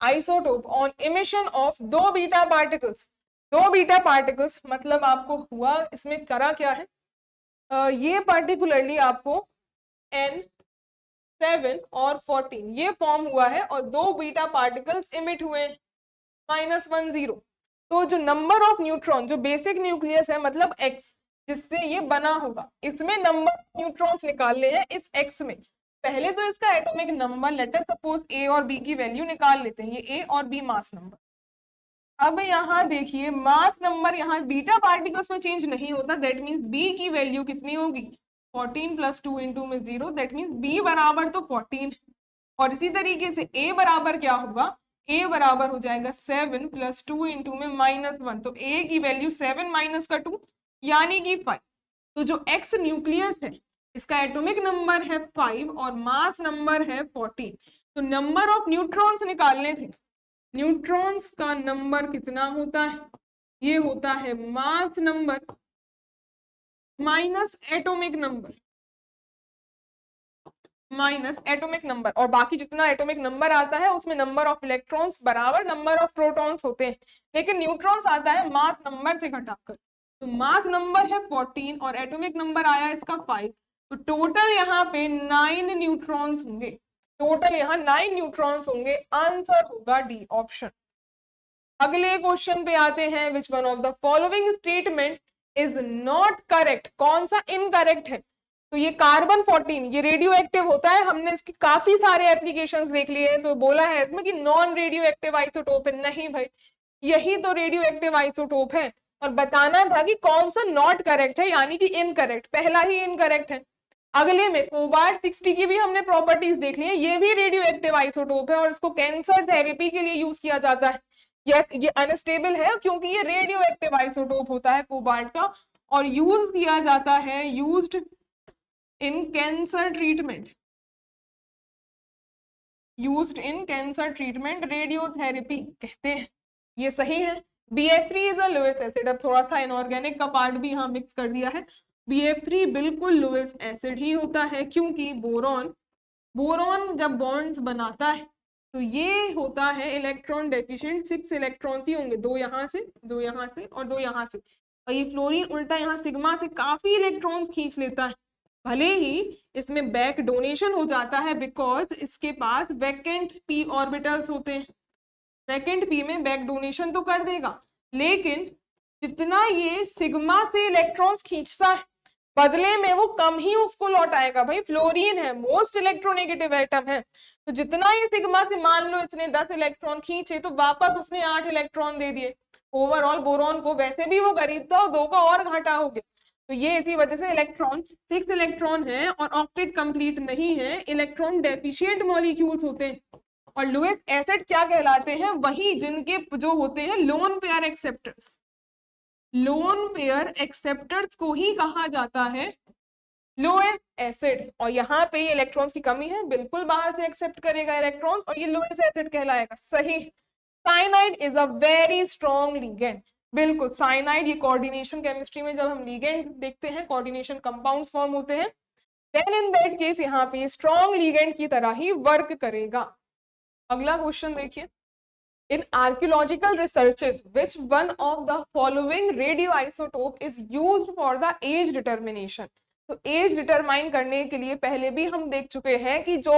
isotope on emission of 2 beta particles, 2 beta particles मतलब आपको हुआ इसमें करा क्या है, ये पर्टिकुलरली आपको N7 और 14 ये फॉर्म हुआ है और 2 बीटा पार्टिकल्स इमिट हुए -1 0। तो जो नंबर ऑफ न्यूट्रॉन जो बेसिक न्यूक्लियस है मतलब X जिससे ये बना होगा, इसमें नंबर ऑफ न्यूट्रॉन्स निकालने हैं इस X में। पहले तो इसका atomic number letter suppose A और B की वैल्यू निकाल लेते हैं, ये A और B मास नंबर। अब यहाँ देखिए मास नंबर यहाँ बीटा पार्टिकल्स में चेंज नहीं होता, दैट मीन्स B की वैल्यू कितनी होगी 14 प्लस 2 इंटू में 0, दैट मीन्स B बराबर तो 14। और इसी तरीके से A बराबर क्या होगा, A बराबर हो जाएगा 7 प्लस 2 इंटू में -1, तो A की वैल्यू 7 माइनस का 2 यानी कि 5। तो जो X न्यूक्लियस है इसका एटॉमिक नंबर है 5 और मास नंबर है 14। तो नंबर ऑफ न्यूट्रॉन्स निकालने थे, न्यूट्रॉन्स का नंबर कितना होता है, ये होता है mass number minus atomic number, और बाकी जितना एटॉमिक नंबर आता है उसमें नंबर ऑफ इलेक्ट्रॉन्स बराबर नंबर ऑफ प्रोटॉन्स होते हैं, लेकिन न्यूट्रॉन्स आता है मास नंबर से घटाकर। तो मास नंबर है 14 और एटॉमिक नंबर आया इसका 5, तो टोटल यहाँ पे 9 न्यूट्रॉन्स होंगे, टोटल यहाँ 9 न्यूट्रॉन्स होंगे। आंसर होगा डी ऑप्शन। अगले क्वेश्चन पे आते हैं, विच one of the following statement is not correct, कौन सा इनकरेक्ट है। तो ये कार्बन 14 ये रेडियो एक्टिव होता है, हमने इसके काफी सारे एप्लीकेशंस देख लिए हैं, तो बोला है इसमें कि नॉन रेडियो एक्टिव आइसोटोप है। नहीं भाई, यही तो रेडियो एक्टिव आइसोटोप है, और बताना था कि कौन सा नॉट करेक्ट है यानी कि इनकरेक्ट, पहला ही इनकरेक्ट है। अगले में कोबाल्ट 60 की भी हमने प्रॉपर्टीज देख ली है, ये भी रेडियो एक्टिव आइसोटोप है और इसको कैंसर थेरेपी के लिए यूज किया जाता है। यस, ये अनस्टेबल है क्योंकि ये रेडियो एक्टिव आइसोटोप होता है कोबाल्ट का, और यूज किया जाता है, used in cancer treatment, used in cancer treatment, radiotherapy कहते हैं। ये सही है। BF3 is a Lewis acid. अब थोड़ा सा इनऑर्गेनिक का पार्ट भी यहाँ मिक्स कर दिया है। BF3 बिल्कुल लुईस एसिड ही होता है, क्योंकि बोरॉन जब बॉन्ड्स बनाता है तो ये होता है इलेक्ट्रॉन डेफिशिएंट, 6 इलेक्ट्रॉन्स ही होंगे, 2 यहाँ से, 2 यहाँ से और 2 यहाँ से। और ये फ्लोरीन उल्टा यहाँ सिग्मा से काफी इलेक्ट्रॉन्स खींच लेता है, भले ही इसमें बैक डोनेशन हो जाता है बिकॉज इसके पास वैकेंट p ऑर्बिटल्स होते हैं। वैकेंट p में बैक डोनेशन तो कर देगा, लेकिन जितना ये सिग्मा से इलेक्ट्रॉन्स खींचता है बदले में वो कम ही उसको लौटाएगा। भाई फ्लोरीन है, मोस्ट इलेक्ट्रोनेगेटिव एटम है, तो जितना ये सिग्मा से, मान लो इसने 10 इलेक्ट्रॉन खींचे तो वापस उसने 8 इलेक्ट्रॉन दे दिए। ओवरऑल बोरॉन को वैसे भी वो गरीब था और 2 का और घाटा हो गया, तो ये इसी वजह से इलेक्ट्रॉन 6 इलेक्ट्रॉन है और ऑक्टेट कंप्लीट नहीं है, इलेक्ट्रॉन डेफिशिएंट मॉलिक्यूल्स होते हैं। और लुईस एसिड क्या कहलाते हैं, वही जिनके जो होते हैं lone pair acceptors, lone pair acceptors को ही कहा जाता है लुईस एसिड। और यहाँ पे ये इलेक्ट्रॉन्स की कमी है, बिल्कुल बाहर से एक्सेप्ट करेगा इलेक्ट्रॉन्स और ये लुईस एसिड कहलाएगा। सही। Cyanide is a very strong ligand, बिल्कुल साइनाइड, ये कोऑर्डिनेशन केमिस्ट्री में जब हम लिगेंड देखते हैं, कोऑर्डिनेशन कंपाउंड्स फॉर्म होते हैं, देन इन दैट केस यहाँ पे स्ट्रॉन्ग लिगेंड की तरह ही वर्क करेगा। अगला क्वेश्चन देखिए, in archaeological researches which one of the following radioisotope is used for the age determination. तो एज डिटरमाइन करने के लिए पहले भी हम देख चुके हैं कि जो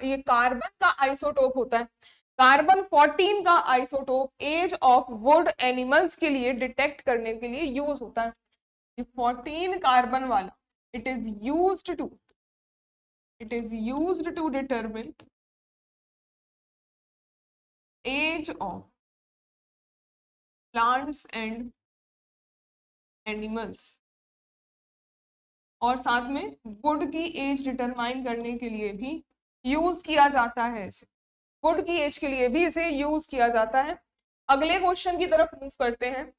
ये कार्बन का आइसोटोप होता है, कार्बन 14 का isotope age of wood animals के लिए डिटेक्ट करने के लिए यूज होता है। 14 कार्बन वाला it is used to determine age of plants and animals, और साथ में वुड की एज डिटरमाइन करने के लिए भी यूज किया जाता है इसे, वुड की एज के लिए भी इसे यूज किया जाता है। अगले क्वेश्चन की तरफ मूव करते हैं।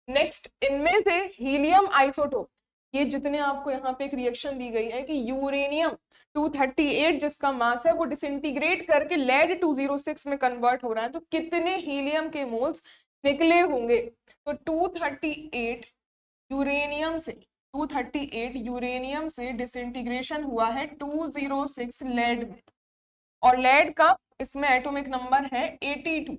नेक्स्ट, इनमें से हीलियम आइसोटोप, ये जितने आपको यहाँ पे एक रिएक्शन दी गई है कि यूरेनियम 238 जिसका मास है वो डिसइंटीग्रेट करके लेड 206 में कन्वर्ट हो रहा है, तो कितने हीलियम के मोल्स निकले होंगे। तो 238 यूरेनियम से डिसइंटीग्रेशन हुआ है 206 लेड में, और लेड का इसमें एटॉमिक नंबर है 82।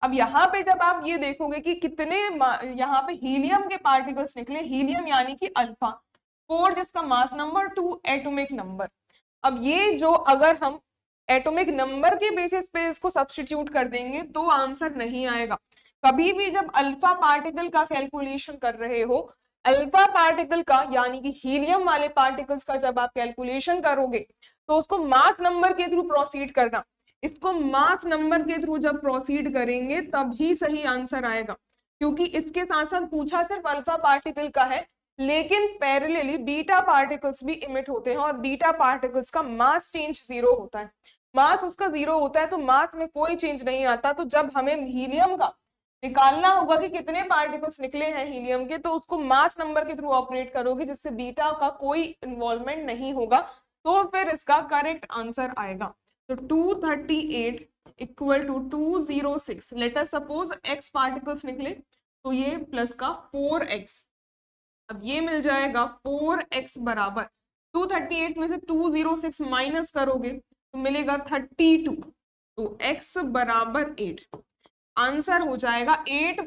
अब यहाँ पे जब आप ये देखोगे कि कितने यहाँ पे हीलियम के पार्टिकल्स निकले, हीलियम यानी कि अल्फा 4 जिसका मास नंबर 2 एटॉमिक नंबर। अब ये जो अगर हम एटॉमिक नंबर के बेसिस पे इसको सब्स्टिट्यूट कर देंगे तो आंसर नहीं आएगा। कभी भी जब अल्फा पार्टिकल का कैलकुलेशन कर रहे हो, अल्फा पार्टिकल का यानी कि हीलियम वाले पार्टिकल्स का जब आप कैलकुलेशन करोगे तो उसको मास नंबर के थ्रू प्रोसीड करना, इसको मास नंबर के थ्रू जब प्रोसीड करेंगे तब ही सही आंसर आएगा, क्योंकि इसके साथ साथ पूछा सिर्फ अल्फा पार्टिकल का है, लेकिन पैरेलली बीटा पार्टिकल्स भी इमिट होते हैं, और बीटा पार्टिकल्स का मास चेंज 0 होता है, मास उसका 0 होता है, तो मास में कोई चेंज नहीं आता। तो जब हमें हीलियम का निकालना होगा कि कितने पार्टिकल्स निकले हैं हीलियम के, तो उसको मास नंबर के थ्रू ऑपरेट करोगे जिससे बीटा का कोई इन्वॉल्वमेंट नहीं होगा, तो फिर इसका करेक्ट आंसर आएगा। तो 238 equal to 206, let us suppose x particles निकले तो ये प्लस का 4x, अब ये मिल जाएगा 4x बराबर 238 में से 206 माइनस करोगे तो मिलेगा 32, तो x बराबर 8, आंसर हो जाएगा 8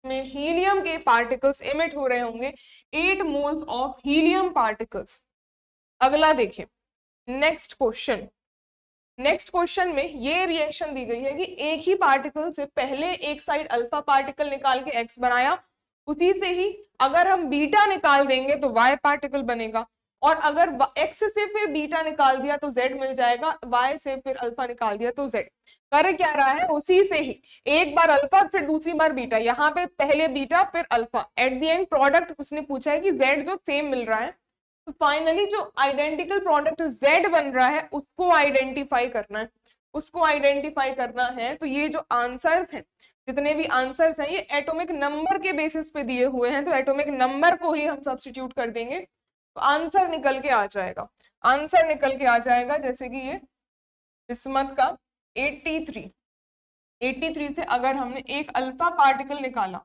में हीलियम के पार्टिकल्स एमिट हो रहे होंगे, 8 मोल्स ऑफ हीलियम पार्टिकल्स। अगला देखिए, नेक्स्ट क्वेश्चन में ये रिएक्शन दी गई है कि एक ही पार्टिकल से पहले एक साइड अल्फा पार्टिकल निकाल के एक्स बनाया, उसी से ही अगर हम बीटा निकाल देंगे तो वाई पार्टिकल बनेगा, और अगर एक्स से फिर बीटा निकाल दिया तो जेड मिल जाएगा, वाई से फिर अल्फा निकाल दिया तो जेड। कर क्या रहा है, उसी से ही एक बार अल्फा फिर दूसरी बार बीटा, यहाँ पे पहले बीटा फिर alpha, at the end product उसने पूछा है कि जेड जो सेम मिल रहा है, तो फाइनली जो आइडेंटिकल प्रोडक्ट जेड बन रहा है उसको आइडेंटिफाई करना है। तो ये जो आंसर्स हैं, जितने भी आंसर्स हैं, ये एटॉमिक नंबर के बेसिस पे दिए हुए हैं, तो एटॉमिक नंबर को ही हम सब्स्टिट्यूट कर देंगे तो आंसर निकल के आ जाएगा। जैसे कि ये बिस्मथ का 83 से अगर हमने एक अल्फा पार्टिकल निकाला,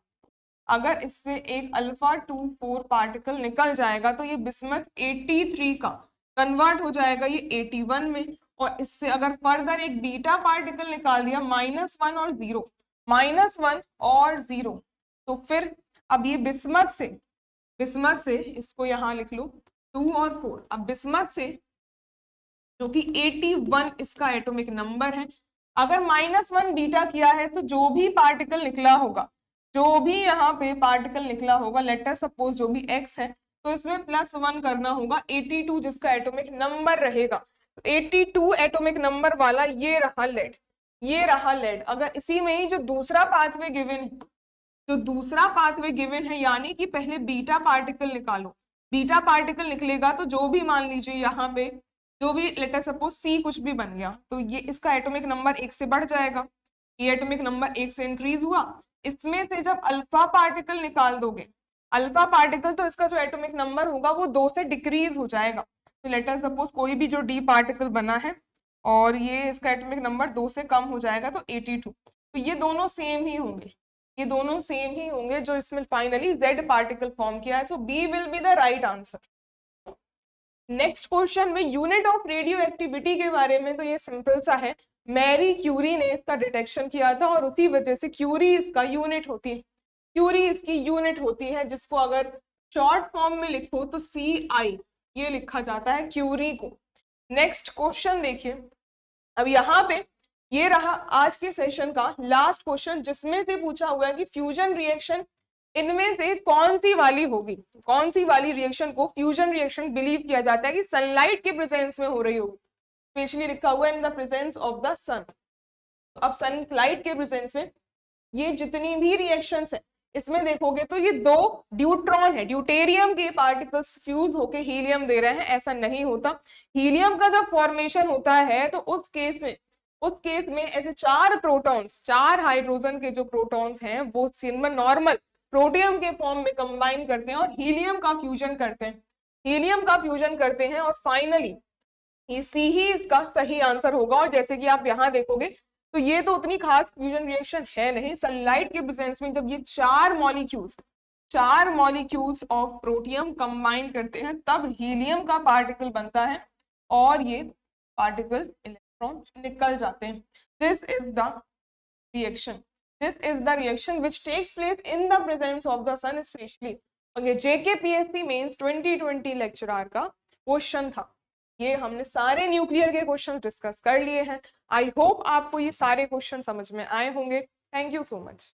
अगर इससे एक अल्फा 24 पार्टिकल निकल जाएगा तो ये बिस्मथ 83 का कन्वर्ट हो जाएगा ये 81 में, और इससे अगर फर्दर एक बीटा पार्टिकल निकाल दिया -1 और 0, तो फिर अब ये बिस्मथ से इसको यहाँ लिख लो 2 और 4, अब बिस्मथ से जो कि 81 इसका एटॉमिक नंबर है, अगर -1 बीटा किया है तो जो भी पार्टिकल निकला होगा, लेट अस सपोज जो भी x है, तो इसमें +1 करना होगा, 82 जिसका एटॉमिक नंबर रहेगा, तो 82 एटॉमिक नंबर वाला ये रहा लेड। अगर इसी में ही जो दूसरा पाथवे गिवन है, यानी कि पहले बीटा पार्टिकल निकालो, बीटा पार्टिकल निकलेगा तो जो भी मान लीजिए यहाँ पे जो भी लेट अस सपोज C कुछ भी बन गया, तो ये इसका एटॉमिक नंबर 1 से बढ़ जाएगा, ये एटॉमिक नंबर 1 से इंक्रीज हुआ। इसमें से जब अल्फा पार्टिकल निकाल दोगे, अल्फा पार्टिकल, तो इसका जो एटॉमिक नंबर होगा वो 2 से डिक्रीज हो जाएगा। तो लेट अस सपोज कोई भी जो D पार्टिकल बना है और ये इसका एटॉमिक नंबर 2 से कम हो जाएगा तो 82, तो ये दोनों सेम ही होंगे जो इसमें फाइनली Z पार्टिकल फॉर्म किया है। सो B will be the right answer. Next question में यूनिट ऑफ रेडियो एक्टिविटी के बारे में, तो ये सिंपल सा है, मैरी क्यूरी ने इसका डिटेक्शन किया था और उसी वजह से क्यूरी इसका यूनिट होती है, क्यूरी इसकी यूनिट होती है, जिसको अगर शॉर्ट फॉर्म में लिखो तो CI ये लिखा जाता है क्यूरी को। नेक्स्ट क्वेश्चन देखिए, अब यहाँ पे ये रहा आज के सेशन का लास्ट क्वेश्चन, जिसमें से पूछा हुआ है कि फ्यूजन रिएक्शन इनमें से कौन सी वाली होगी, कौन सी वाली रिएक्शन को फ्यूजन रिएक्शन बिलीव किया जाता है कि सनलाइट के प्रेजेंस में हो रही होगी, स्पेशली लिखा हुआ है in the presence of the sun. अब सनलाइट के प्रेजेंस में ये जितनी भी रिएक्शंस है, इसमें देखोगे तो ये दो ड्यूट्रॉन है, ड्यूटेरियम के पार्टिकल्स फ्यूज होके हीलियम दे रहे हैं, ऐसा नहीं होता। हीलियम का जब फॉर्मेशन होता है तो उस केस में ऐसे चार प्रोटॉन्स, चार हाइड्रोजन के जो प्रोटॉन्स हैं वो नॉर्मल प्रोटियम के फॉर्म में कंबाइन करते हैं और हीलियम का फ्यूजन करते हैं, हीलियम का फ्यूजन करते हैं और फाइनली ये सी ही इसका सही आंसर होगा। और जैसे कि आप यहाँ देखोगे तो ये तो उतनी खास फ्यूजन रिएक्शन है नहीं, सनलाइट के प्रेजेंस में जब ये चार मॉलिक्यूल्स ऑफ प्रोटियम कंबाइन करते हैं तब हीलियम का पार्टिकल बनता है और ये पार्टिकल इलेक्ट्रॉन निकल जाते हैं। This is the reaction which takes place in the presence of the sun especially। और ये JKPSC मेंस 2020 लेक्चरर का क्वेश्चन था। ये हमने सारे न्यूक्लियर के क्वेश्चन डिस्कस कर लिए हैं। आई होप आपको ये सारे क्वेश्चन समझ में आए होंगे। Thank you so much.